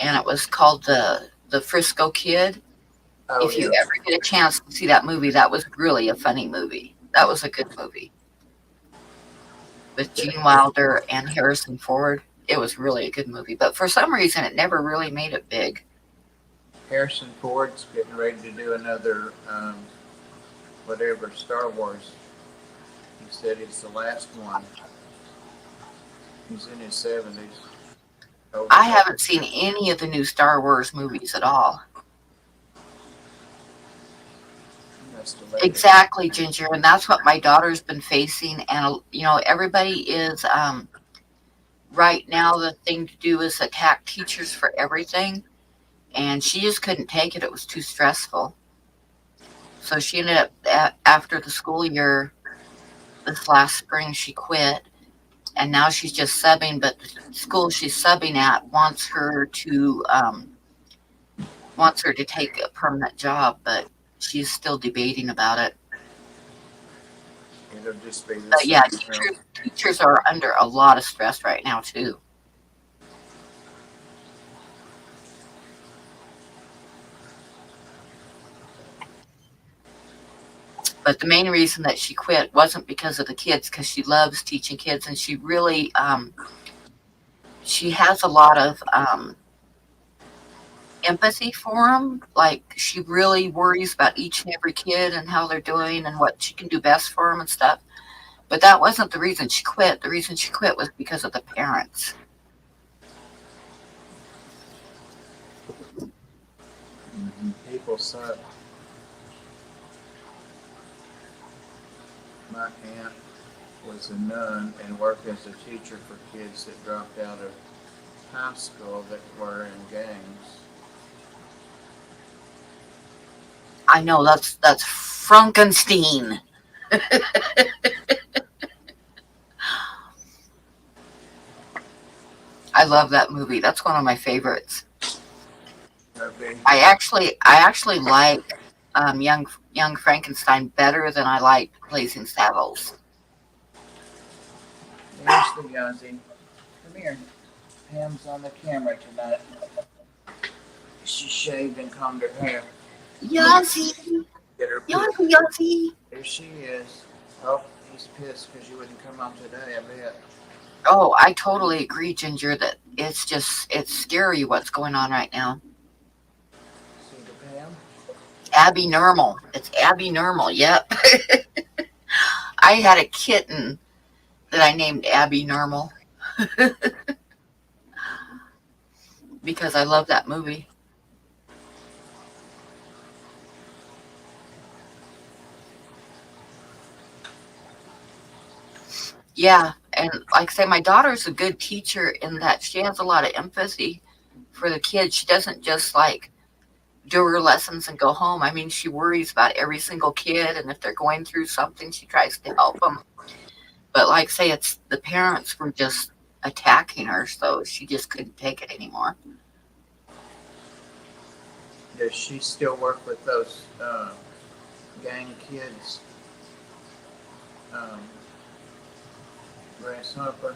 and it was called the Frisco Kid. Oh, If you yeah. ever get a chance to see that movie, that was really a funny movie. That was a good movie with Gene Wilder and Harrison Ford. It was really a good movie, but for some reason, it never really made it big. Harrison Ford's getting ready to do another, whatever, Star Wars. He said it's the last one. He's in his 70s. Oh, I haven't seen any of the new Star Wars movies at all. Exactly, Ginger, and that's what my daughter's been facing. And everybody is right now. The thing to do is attack teachers for everything, and she just couldn't take it. It was too stressful. So she ended up after the school year this last spring, she quit, and now she's just subbing. But the school she's subbing at wants her to take a permanent job, but she's still debating about it. It'll just be But yeah, teachers are under a lot of stress right now too. But the main reason that she quit wasn't because of the kids, because she loves teaching kids, and she really she has a lot of empathy for them. Like, she really worries about each and every kid and how they're doing and what she can do best for them and stuff. But that wasn't the reason she quit. The reason she quit was because of the parents. People suck. My aunt was a nun and worked as a teacher for kids that dropped out of high school that were in gangs. I know, that's Frankenstein. I love that movie. That's one of my favorites. Okay. I actually like Young Frankenstein better than I like Blazing Saddles. There's the Yazzie. Come here. Pam's on the camera tonight. She shaved and combed her hair. Yossi, Get her Yossi, pissed. Yossi. There she is. Oh, he's pissed because you wouldn't come on today, I bet. Oh, I totally agree, Ginger, that it's scary what's going on right now. See the Pam? Abby Normal. It's Abby Normal. Yep. I had a kitten that I named Abby Normal because I love that movie. Yeah, and like I say, my daughter's a good teacher in that she has a lot of empathy for the kids. She doesn't just like do her lessons and go home. I mean, she worries about every single kid, and if they're going through something, she tries to help them. But like say, it's the parents were just attacking her, so she just couldn't take it anymore. Does she still work with those gang kids? Um, Grasshopper?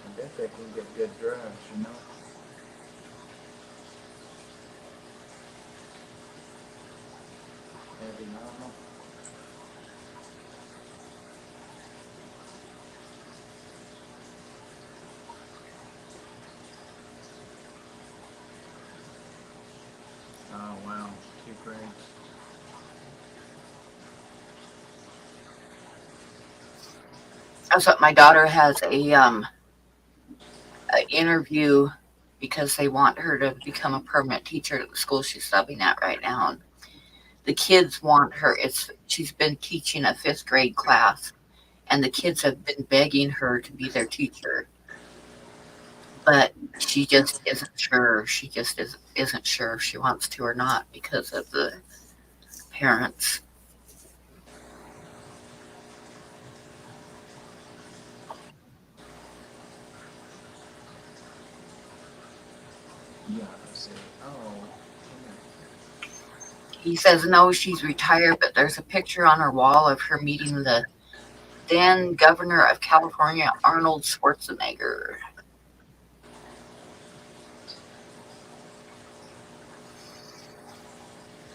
I bet they can get good drugs, you know? Maybe normal. Oh, wow. 2 grades. That's what my daughter has a interview because they want her to become a permanent teacher at the school she's subbing at right now. And the kids want her. It's she's been teaching a fifth grade class, and the kids have been begging her to be their teacher, but she just isn't sure. She just isn't sure if she wants to or not because of the parents. Yeah, I see. Oh, yeah. He says no, she's retired, but there's a picture on her wall of her meeting the then governor of California, Arnold Schwarzenegger.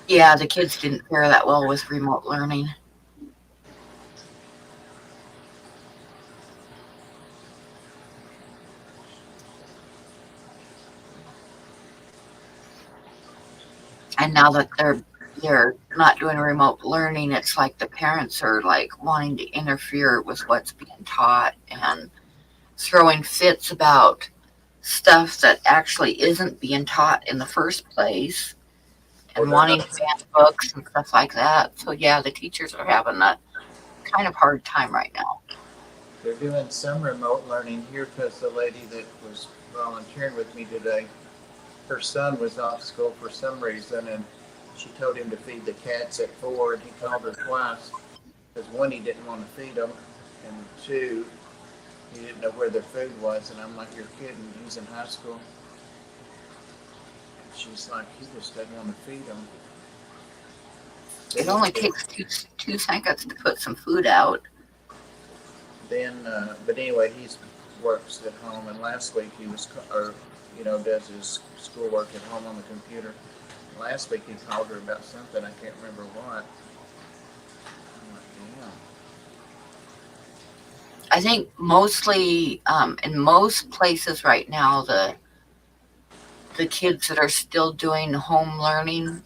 Yeah, the kids didn't fare that well with remote learning. And now that they're not doing remote learning, it's like the parents are like wanting to interfere with what's being taught and throwing fits about stuff that actually isn't being taught in the first place Well, and they're wanting not. to ban books and stuff like that. So yeah, the teachers are having a kind of hard time right now. They're doing some remote learning here because the lady that was volunteering with me today, her son was off school for some reason, and she told him to feed the cats at 4, and he called her twice because one, he didn't want to feed them, and two, he didn't know where their food was. And I'm like, "You're kidding? He's in high school." And she's like, "He just doesn't want to feed them." It Then only he takes two seconds to put some food out. but anyway, he's works at home, and last week he was, or does his schoolwork at home on the computer. Last week he called her about something, I can't remember what. I'm like, damn. I think mostly in most places right now, the kids that are still doing home learning,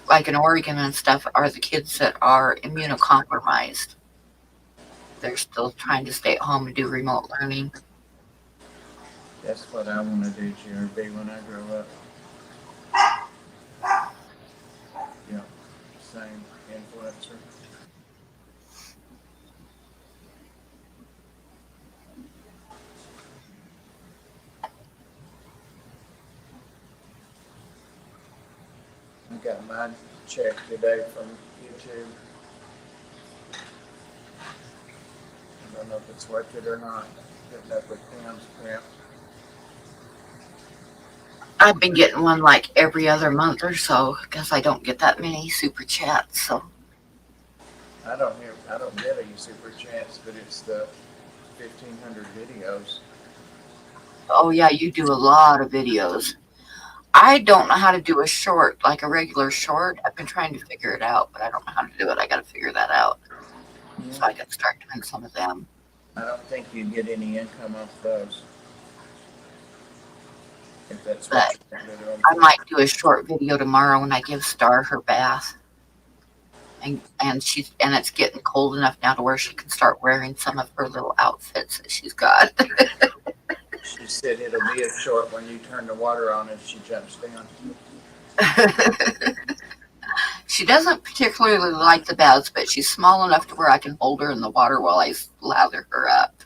like in Oregon and stuff, are the kids that are immunocompromised. They're still trying to stay at home and do remote learning. That's what I want to do, GRB, when I grow up. Yeah, same influencer. I got my check today from YouTube. I don't know if it's worth it or not. Getting up with Pam's crap. I've been getting one like every other month or so because I don't get that many super chats. So I don't get a super chats, but it's the 1,500 videos. Oh yeah, you do a lot of videos. I don't know how to do a short, like a regular short. I've been trying to figure it out, but I don't know how to do it. I got to figure that out Yeah. so I can start doing some of them. I don't think you get any income off those. If that's what But you're trying to do. I might do a short video tomorrow when I give Star her bath. And it's getting cold enough now to where she can start wearing some of her little outfits that she's got. She said it'll be a short when you turn the water on and she jumps down. She doesn't particularly like the baths, but she's small enough to where I can hold her in the water while I lather her up.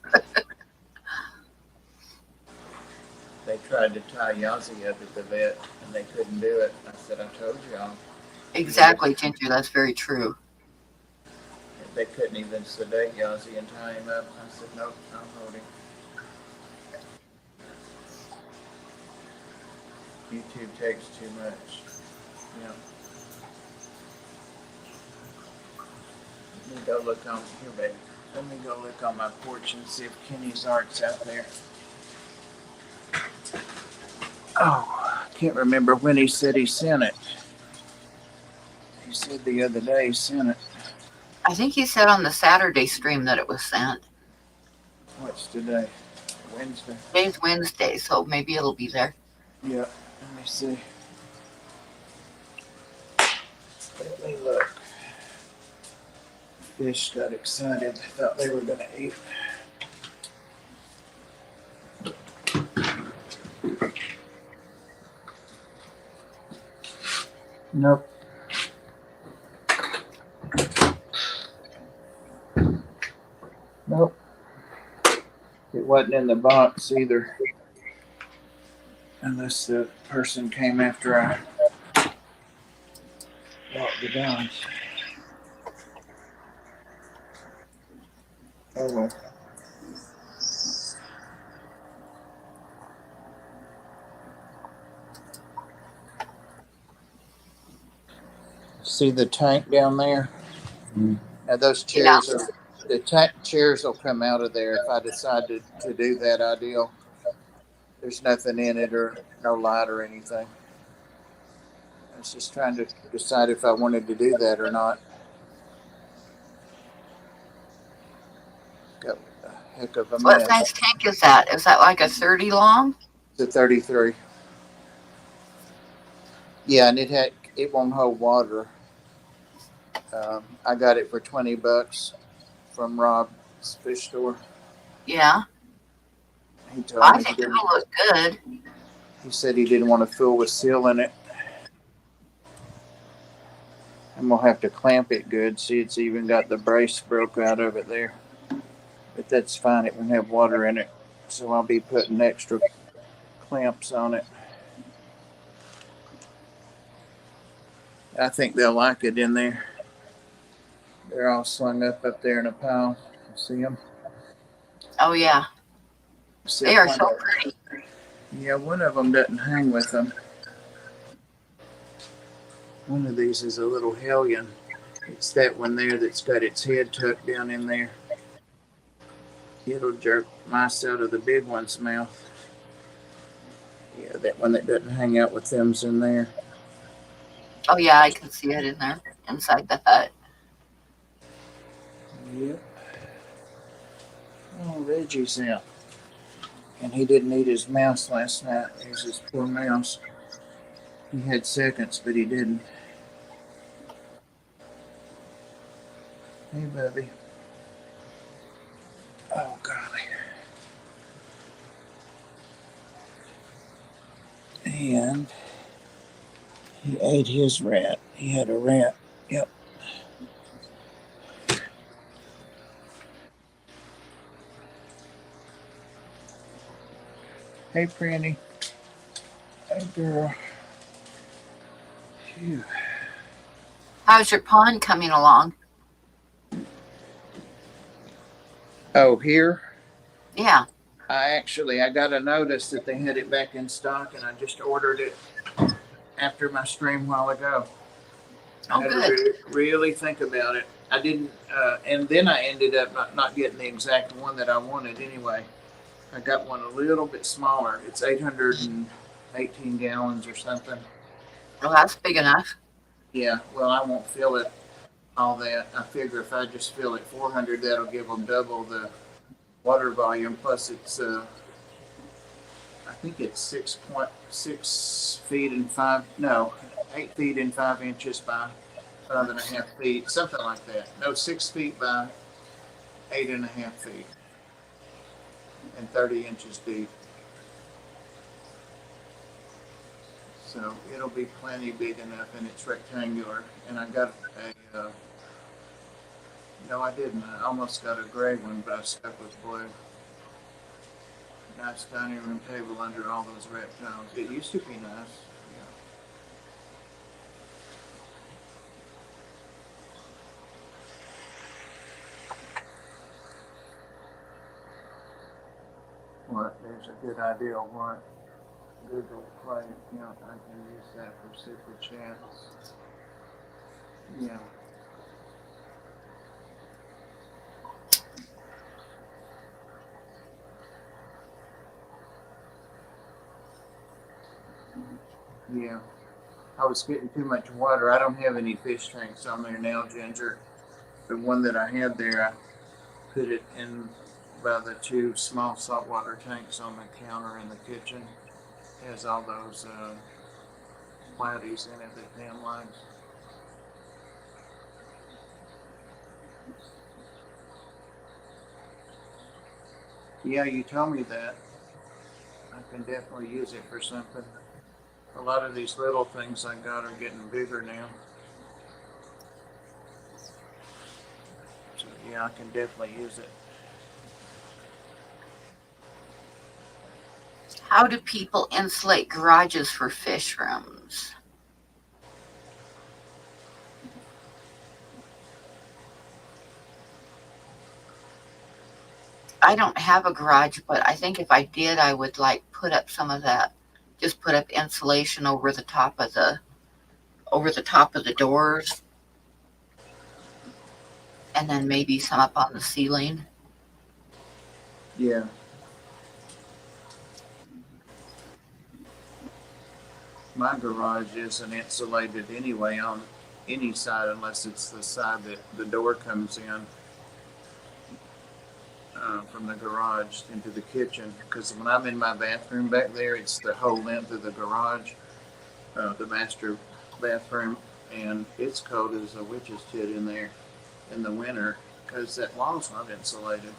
They tried to tie Yazzie up at the vet and they couldn't do it. I said, I told y'all. Exactly, Ginger. That's very true. They couldn't even sedate Yazzie and tie him up. I said, nope, I'll hold him. YouTube takes too much. Yeah. Let me go look on here, baby. Let me go look on my porch and see if Kenny's art's out there. Oh, I can't remember when he said he sent it. He said the other day he sent it. I think he said on the Saturday stream that it was sent. What's today? Wednesday. Today's Wednesday, so maybe it'll be there. Yeah, let me see. Let me look. Fish got excited. They thought they were going to eat. Nope. Nope. It wasn't in the box either. Unless the person came after I walked the dogs. Oh well. See the tank down there? Mm-hmm. Now those chairs are, the chairs will come out of there if I decide to do that ideal. There's nothing in it or no light or anything. I was just trying to decide if I wanted to do that or not. Got a heck of a mess. What size tank is that? Is that like a 30 long? It's a 33. Yeah, and it won't hold water. I got it for $20 from Rob's fish store. Yeah. He told I me think it'll look good. He said he didn't want to fool with seal in it. I'm gonna have to clamp it good. See, it's even got the brace broke out of it there. But that's fine. It won't have water in it, so I'll be putting extra clamps on it. I think they'll like it in there. They're all slung up there in a pile. See them? Oh yeah. They are so pretty. Yeah, one of them doesn't hang with them. One of these is a little hellion. It's that one there that's got its head tucked down in there. It'll jerk mice out of the big one's mouth. Yeah, that one that doesn't hang out with them's in there. Oh yeah, I can see it in there, inside the hut. Yep. Oh, Reggie's out. And he didn't eat his mouse last night. Here's his poor mouse. He had seconds, but he didn't. Hey, Bubby. Oh, golly. And he ate his rat. He had a rat. Yep. Hey, Franny. Hey, girl. Phew. How's your pond coming along? Oh, here? Yeah. I got a notice that they had it back in stock, and I just ordered it after my stream a while ago. Oh, I had good. to really think about it. I didn't, and then I ended up not getting the exact one that I wanted anyway. I got one a little bit smaller. It's 818 gallons or something. Well, that's big enough. Yeah, well, I won't fill it all that. I figure if I just fill it 400, that'll give them double the water volume. Plus, it's I think it's 6.6 feet and 8 feet and 5 inches by 5.5 feet, something like that. No, 6 feet by 8.5 feet, and 30 inches deep. So it'll be plenty big enough, and it's rectangular. And I got a no, I didn't. I almost got a gray one, but I stuck with blue. Nice dining room table under all those reptiles. It used to be nice. Yeah. What? There's a good idea of what Google Play account. I can use that for super chats. Yeah. Yeah. I was getting too much water. I don't have any fish tanks on there now, Ginger. The one that I had there, I put it in by the two small saltwater tanks on the counter in the kitchen. It has all those platies in it that Dan likes. Yeah, you told me that. I can definitely use it for something. A lot of these little things I got are getting bigger now. So yeah, I can definitely use it. How do people insulate garages for fish rooms? I don't have a garage, but I think if I did, I would like put up some of that. Just put up insulation over the top of the doors, and then maybe some up on the ceiling. Yeah. My garage isn't insulated anyway on any side unless it's the side that the door comes in from the garage into the kitchen. Because when I'm in my bathroom back there, it's the whole length of the garage, the master bathroom, and it's cold as a witch's tit in there in the winter because that wall's not insulated.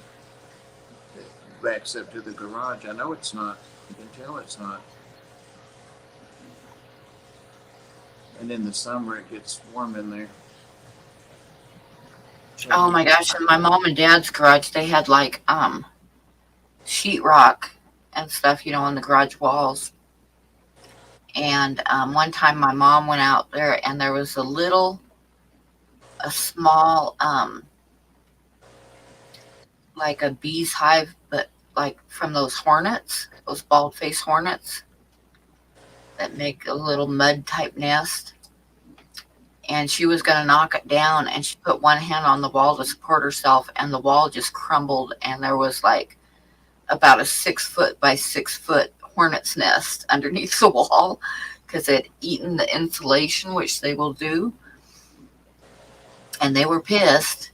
It backs up to the garage. I know it's not. You can tell it's not. And in the summer, it gets warm in there. Oh my gosh! In my mom and dad's garage, they had like sheetrock and stuff, on the garage walls. And one time, my mom went out there, and there was a small, like a bee's hive, but like from those hornets, those bald face hornets that make a little mud type nest. And she was going to knock it down, and she put one hand on the wall to support herself, and the wall just crumbled, and there was like about a 6 foot by 6 foot hornet's nest underneath the wall because it had eaten the insulation, which they will do. And they were pissed,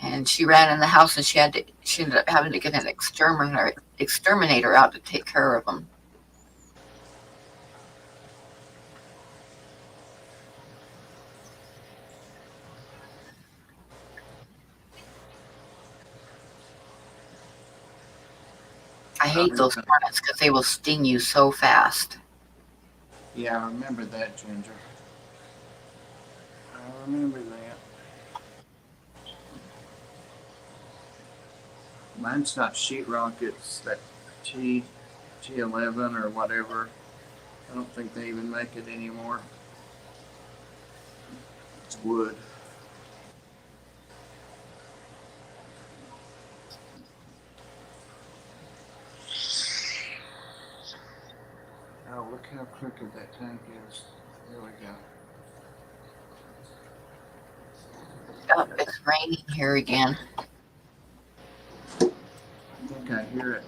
and she ran in the house, and she ended up having to get an exterminator out to take care of them. I hate those hornets because they will sting you so fast. Yeah, I remember that, Ginger. I remember that. Mine's not sheetrock, it's that T11 or whatever. I don't think they even make it anymore. It's wood. Oh, look how crooked that tank is. There we go. Oh, it's raining here again. I think I hear it.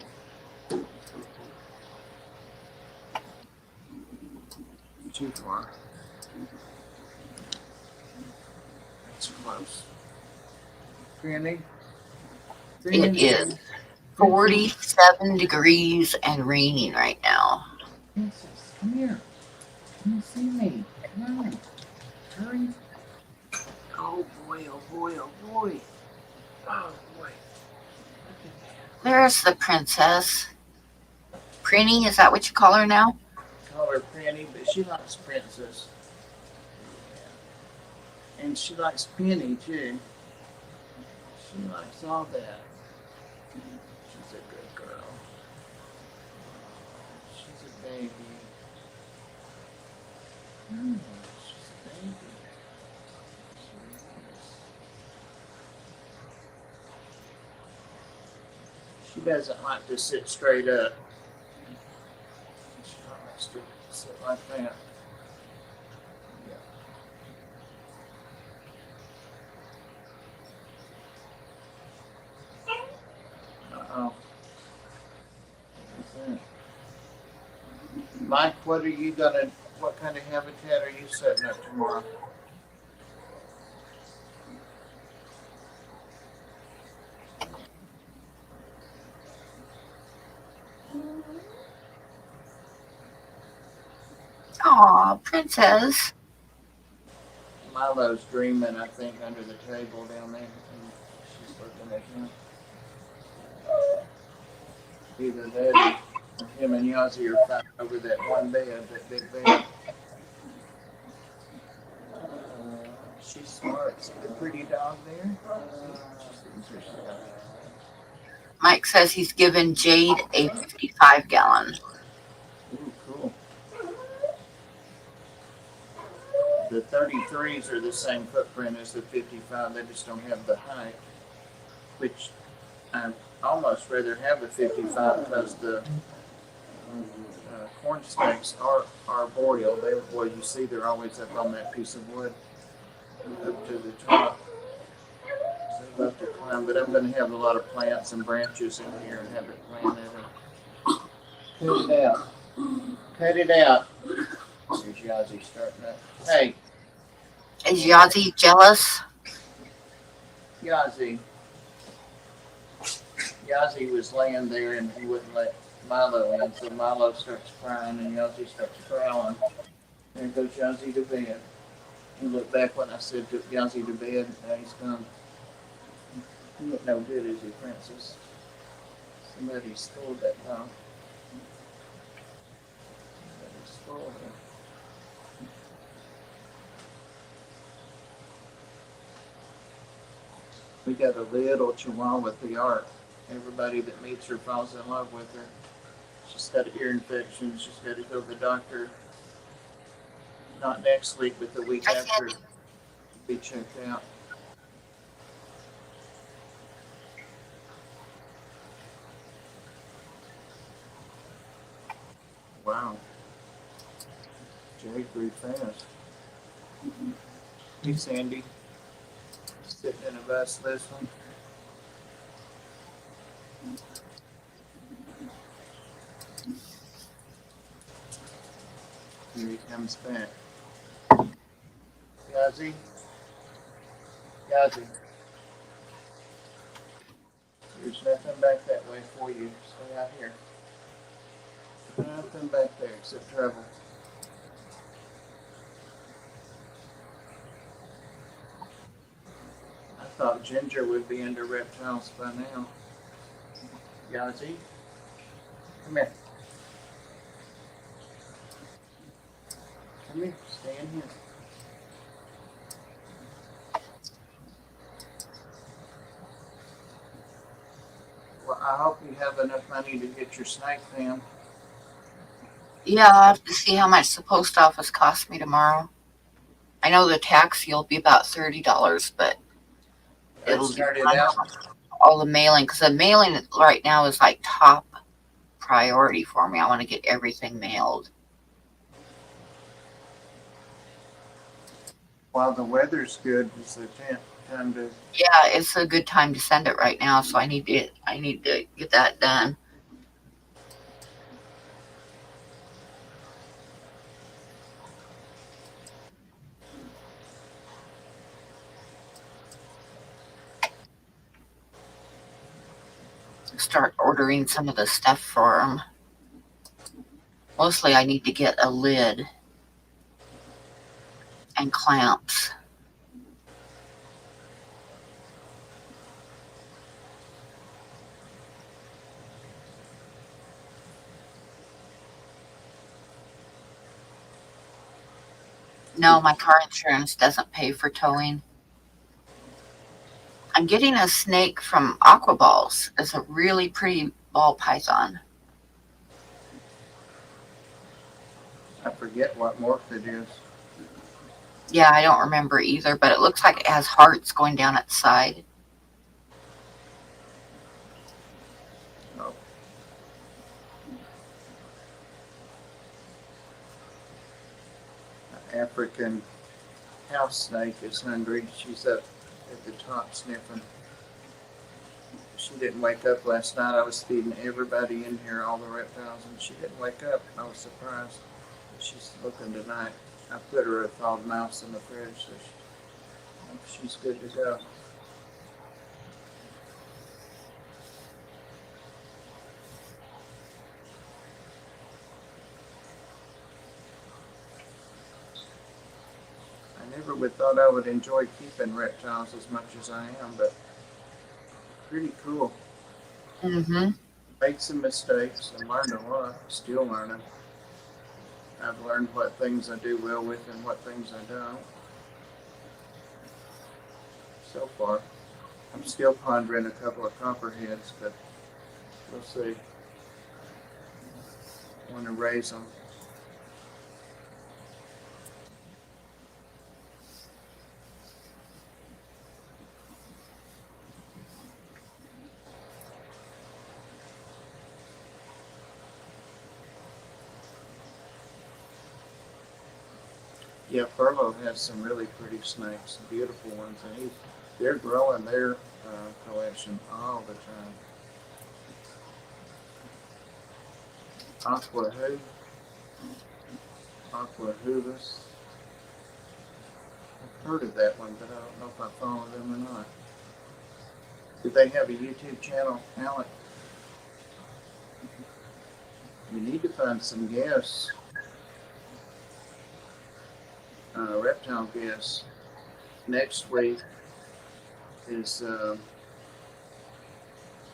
Too far. It's close. Penny? It is 47 degrees and raining right now. Princess, come here. Come and see me. Come on. Hurry. Oh boy, oh boy, oh boy. Oh boy. Look at that. There's the princess. Prinny, is that what you call her now? Call her Penny, but she likes Princess. Yeah. And she likes Penny too. She likes all that. She's a good girl. She's a baby. She's a baby. She doesn't like to sit straight up. She likes to sit like that. Uh-oh. What's that? Mike, what kind of habitat are you setting up tomorrow? Aw, princess. Milo's dreaming, I think, under the table down there. And she's looking at him. Either that or him and Yazzie are fighting over that one bed, that big bed. She's smart. See the pretty dog there? Mike says he's given Jade a 55-gallon. Ooh, cool. The 33s are the same footprint as the 55. They just don't have the height, which I'd almost rather have a 55 because the corn snakes are arboreal. Well, you see they're always up on that piece of wood up to the top. So they love to climb, but I'm going to have a lot of plants and branches in here and have it planted. Cut it out. Cut it out. Here's Yazzie starting up. Hey, Is Yazzie jealous? Yazzie. Yazzie was laying there and he wouldn't let Milo in, so Milo starts crying and Yazzie starts growling. There goes Yazzie to bed. He looked back when I said took Yazzie to bed, now he's gone. He looked no good, is he, Princess? Somebody stole that dog. Somebody stole it. We got a little Chihuahua Theart. Everybody that meets her falls in love with her. She's got an ear infection. She's got to go to the doctor. Not next week, but the week after to be checked out. Wow. Jay grew fast. Hey, Sandy. Sitting in a bus this one. Here he comes back. Yazzie? Yazzie. There's nothing back that way for you. Stay out here. Nothing back there except trouble. I thought Ginger would be into reptiles by now. Yazzie? Come here. Come here. Stay in here. Well, I hope you have enough money to get your snake pen. Yeah, I'll have to see how much the post office costs me tomorrow. I know the taxi will be about $30, but it'll Start it out. all the mailing, because the mailing right now is like top priority for me. I want to get everything mailed. While the weather's good, does the time to. Yeah, it's a good time to send it right now, so I need to get that done. Start ordering some of the stuff for them. Mostly I need to get a lid and clamps. No, my car insurance doesn't pay for towing. I'm getting a snake from Aquaballs. It's a really pretty ball python. I forget what morph it is. Yeah, I don't remember either, but it looks like it has hearts going down its side. Oh. An African house snake is hungry. She's up at the top sniffing. She didn't wake up last night. I was feeding everybody in here, all the reptiles, and she didn't wake up. I was surprised. She's looking tonight. I put her a thawed mouse in the fridge, so she's good to go. I never would thought I would enjoy keeping reptiles as much as I am, but pretty cool. Mm-hmm. Made some mistakes and learned a lot. Still learning. I've learned what things I do well with and what things I don't. So far, I'm still pondering a couple of copperheads, but we'll see. I want to raise them. Yeah, Furlough has some really pretty snakes, beautiful ones, and they're growing their collection all the time. Aqua Hubus. I've heard of that one, but I don't know if I follow them or not. Do they have a YouTube channel, Alec? We need to find some guests, reptile guests. Next week is,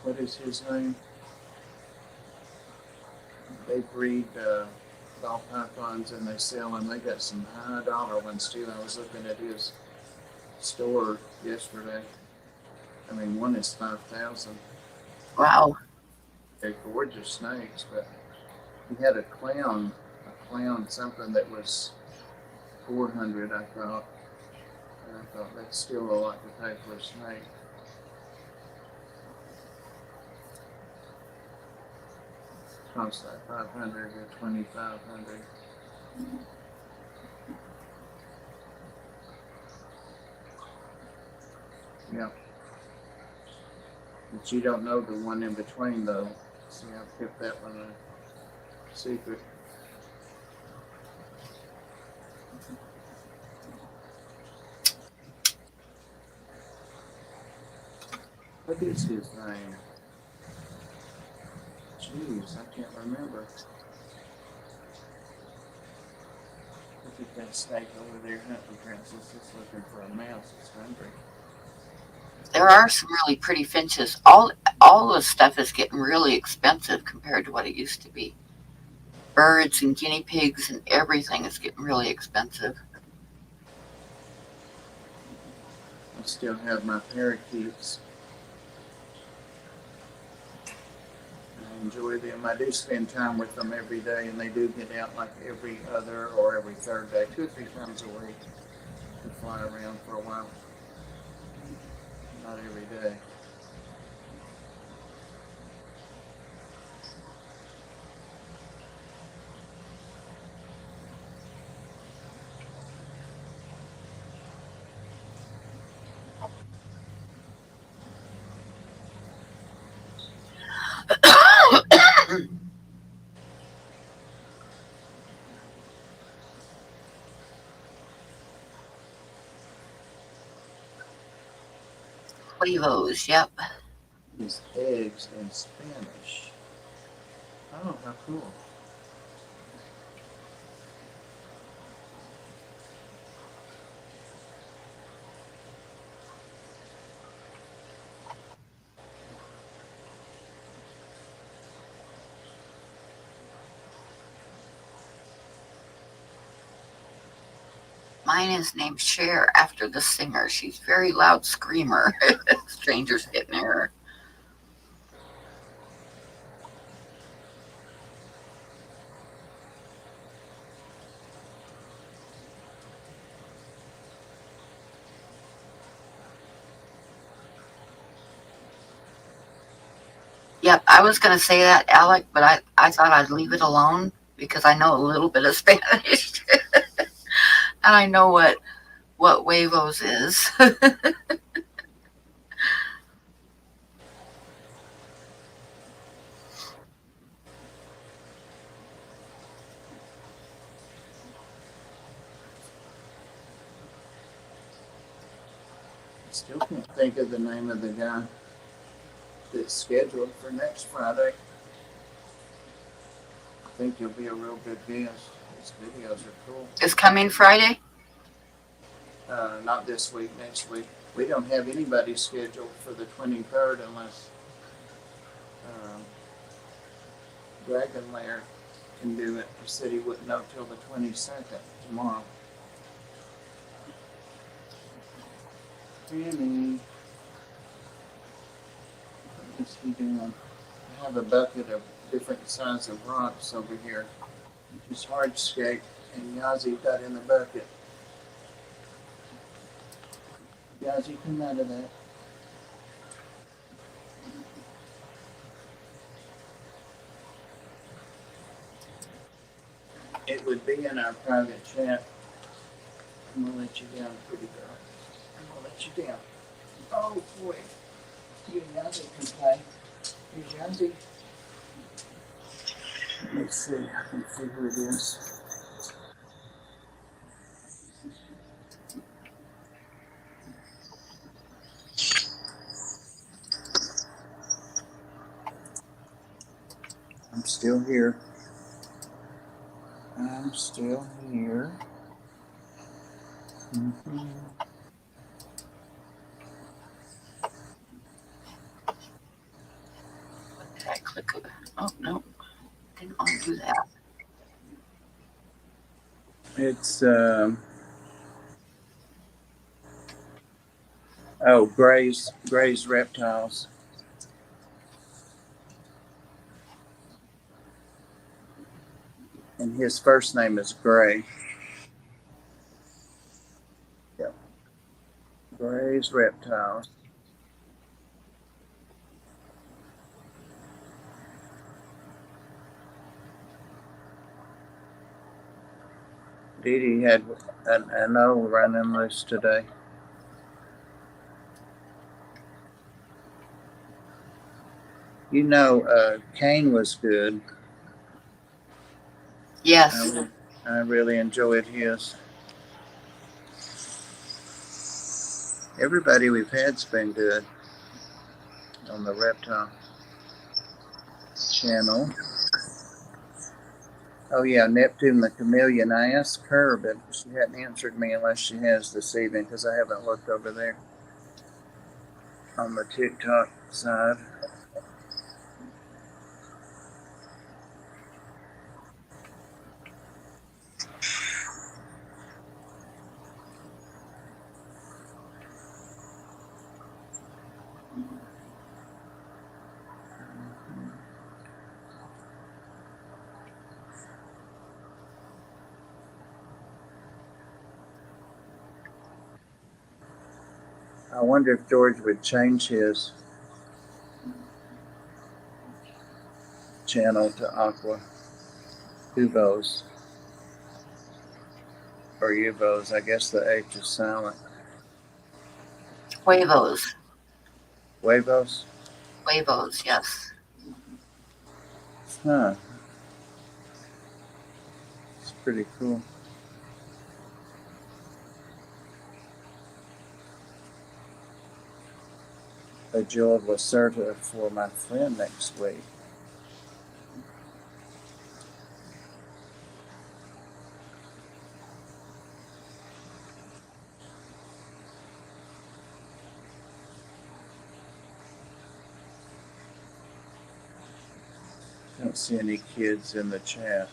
what is his name? They breed ball pythons and they sell them. They got some high dollar ones too. I was looking at his store yesterday. I mean, one is 5,000. Wow. They're gorgeous snakes, but he had a clown something that was 400. I thought that's still a lot to pay for a snake. Costs like 500 or 2,500. Yeah. But you don't know the one in between though. See, I've kept that one a secret. What is his name? Jeez, I can't remember. Look at that snake over there hunting, Princess. It's looking for a mouse. It's hungry. There are some really pretty finches. All the stuff is getting really expensive compared to what it used to be. Birds and guinea pigs and everything is getting really expensive. I still have my parakeets. I enjoy them. I do spend time with them every day, and they do get out like every other or every third day, 2 or 3 times a week to fly around for a while. Not every day. Huevos, yep. Is eggs in Spanish. Oh, how cool. Mine is named Cher after the singer. She's a very loud screamer. Strangers get near her. Yep, I was going to say that, Alec, but I thought I'd leave it alone because I know a little bit of Spanish. And I know what huevos is. I still can't think of the name of the guy that's scheduled for next Friday. I think he'll be a real good guest. His videos are cool. It's coming Friday? Not this week, next week. We don't have anybody scheduled for the 23rd unless Dragon Lair can do it. He said he wouldn't know till the 22nd, tomorrow. Really? What is he doing? I have a bucket of different sizes of rocks over here. It's hardscape, and Yazi got in the bucket. Yazi, come out of that. It would be in our private chat. I'm gonna let you down, pretty girl. I'm gonna let you down. Oh boy. You and Yazi can play. Here's Yazi. Let me see. I can see who it is. I'm still here. I'm still here. Mm-hmm. Did I click it? Oh, no. Didn't want to do that. It's Gray's Reptiles. And his first name is Gray. Yep. Gray's Reptiles. Dee Dee had an O running loose today. You know, Kane was good. Yes. I really enjoyed his. Everybody we've had's been good on the reptile channel. Oh yeah, Neptune the Chameleon. I asked her, but she hadn't answered me unless she has this evening because I haven't looked over there on the TikTok side. I wonder if George would change his channel to Aqua Uvos or Uvos. I guess the H is silent. Huevos. Huevos? Huevos, yes. Huh. It's pretty cool. a Joel Lacerta for my friend next week. Don't see any kids in the chat.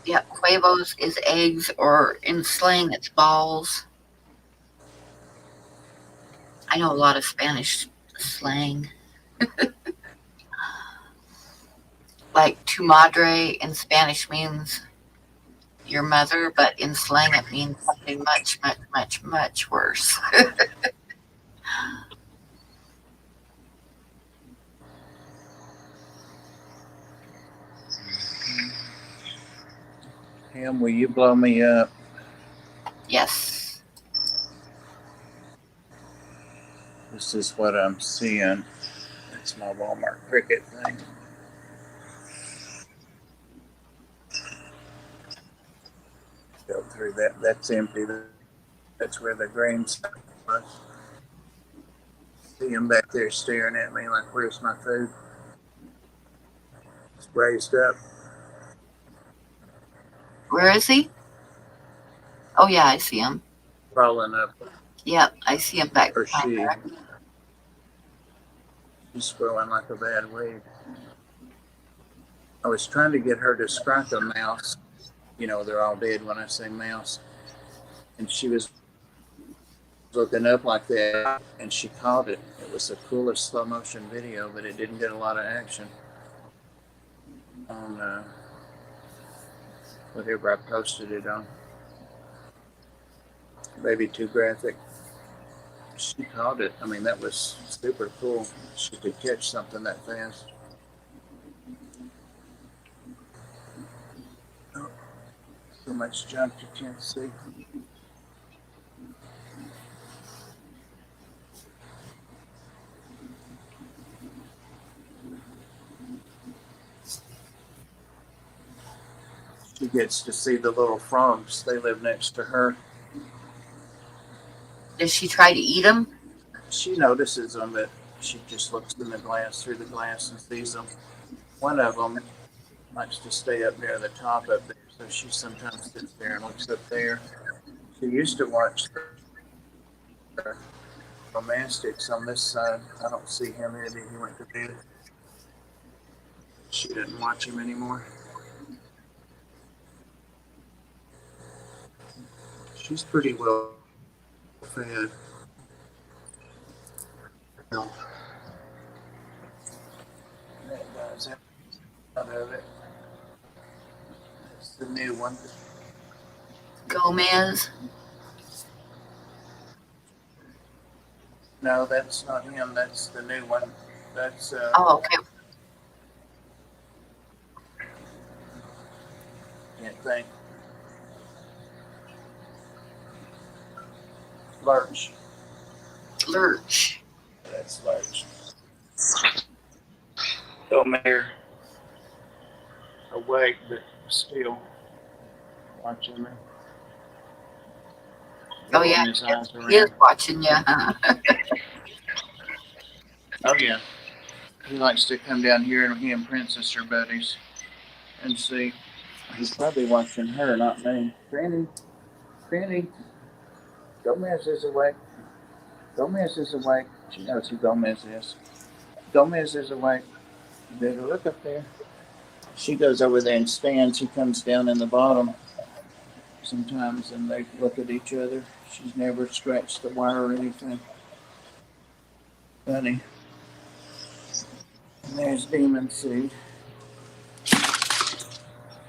Yep, huevos is eggs, or in slang, it's balls. I know a lot of Spanish slang. Like tu madre in Spanish means your mother, but in slang it means something much, much, much, much worse. Pam, will you blow me up? Yes. This is what I'm seeing. It's my Walmart cricket thing. Go through that. That's empty. That's where the grains was. See him back there staring at me like, where's my food? It's raised up. Where is he? Oh, yeah, I see him. Crawling up. Yep, I see him back Or there. she's growing like a bad weed. I was trying to get her to strike a mouse. You know, they're all dead when I say mouse. And she was looking up like that, and she caught it. It was the coolest slow motion video, but it didn't get a lot of action on whatever I posted it on. Maybe too graphic. She caught it. I mean, that was super cool. She could catch something that fast. Oh, so much junk you can't see. She gets to see the little frogs. They live next to her. Does she try to eat him? She notices them, but she just looks in the glass, through the glass, and sees them. One of them likes to stay up near the top up there, so she sometimes sits there and looks up there. She used to watch the romantics on this side. I don't see him, maybe he went to bed. She doesn't watch him anymore. She's pretty well fed. That does it. Out of it. That's the new one. Gomez. No, that's not him. That's the new one. That's Oh, okay. can't think. Lurch. Lurch. That's Lurch. Gomez. Awake, but still watching me. Oh, yeah. His eyes He is around. watching you. Oh yeah. He likes to come down here, and he and Princess are buddies. And see, he's probably watching her, not me. Granny, Granny, Gomez is awake. Gomez is awake. She knows who Gomez is. Gomez is awake. You better look up there. She goes over there and stands. He comes down in the bottom sometimes, and they look at each other. She's never scratched the wire or anything. Funny. And there's Demon Seed.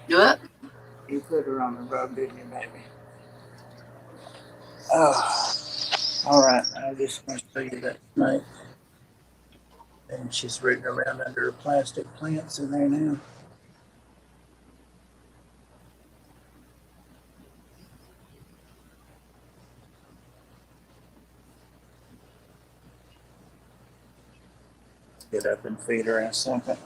Yep. You put her on the rug, didn't you, baby? Oh, all right. I just want to show you that snake. And she's rooting around under her plastic plants in there now. Get up and feed her in a second.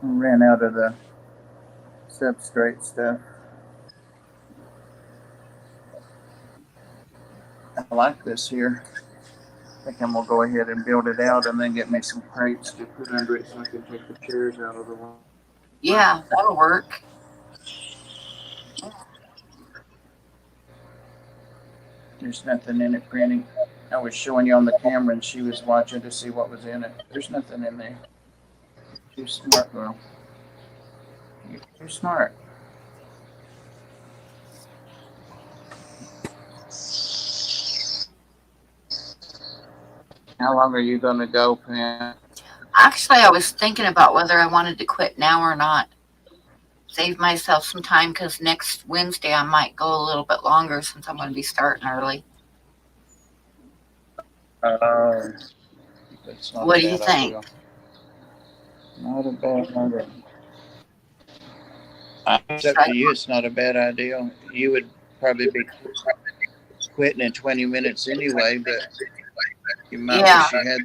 Ran out of the substrate stuff. I like this here. I think I'm gonna go ahead and build it out and then get me some crates to put under it so I can take the chairs out of the way. Yeah, that'll work. There's nothing in it, Granny. I was showing you on the camera and she was watching to see what was in it. There's nothing in there. Too smart, girl. You're too smart. How long are you gonna go, Pam? Actually, I was thinking about whether I wanted to quit now or not. Save myself some time because next Wednesday I might go a little bit longer since I'm going to be starting early. That's not What a do you bad think? idea. Not a bad idea. It's up to you. It's not a bad idea. You would probably be quitting in 20 minutes anyway, but you might wish you had.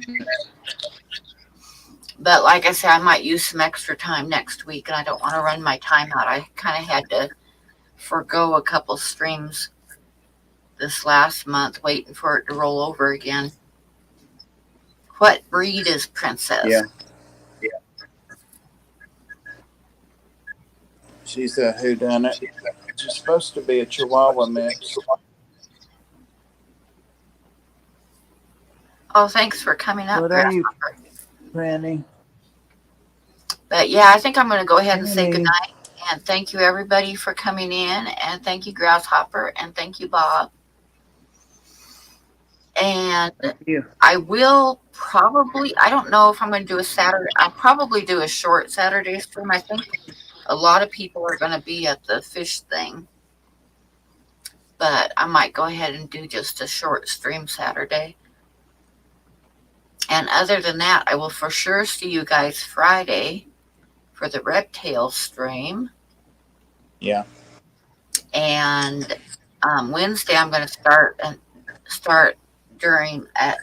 But like I said, I might use some extra time next week, and I don't want to run my time out. I kind of had to forego a couple streams this last month, waiting for it to roll over again. What breed is Princess? Yeah. She's a whodunit. She's supposed to be a Chihuahua mix. Oh, thanks for coming up, What are you, Grasshopper. Granny? But yeah, I think I'm going to go ahead and say Granny. goodnight. And thank you, everybody, for coming in. And thank you, Grasshopper. And thank you, Bob. And Thank you. I will probably, I don't know if I'm going to do a Saturday. I'll probably do a short Saturday stream. I think a lot of people are going to be at the fish thing. But I might go ahead and do just a short stream Saturday. And other than that, I will for sure see you guys Friday for the Reptile stream. Yeah. And Wednesday I'm going to start during at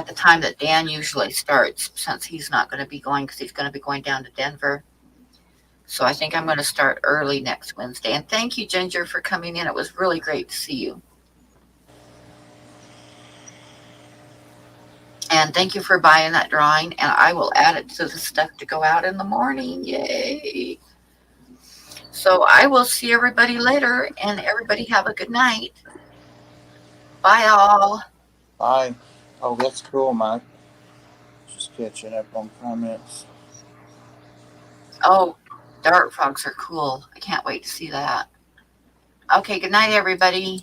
the time that Dan usually starts, since he's not going to be going because he's going to be going down to Denver. So I think I'm going to start early next Wednesday. And thank you, Ginger, for coming in. It was really great to see you. And thank you for buying that drawing. And I will add it to the stuff to go out in the morning. Yay. So I will see everybody later. And everybody have a good night. Bye, all. Bye. Oh, that's cool, Mike. Just catching up on comments. Oh, dart frogs are cool. I can't wait to see that. Okay, good night, everybody.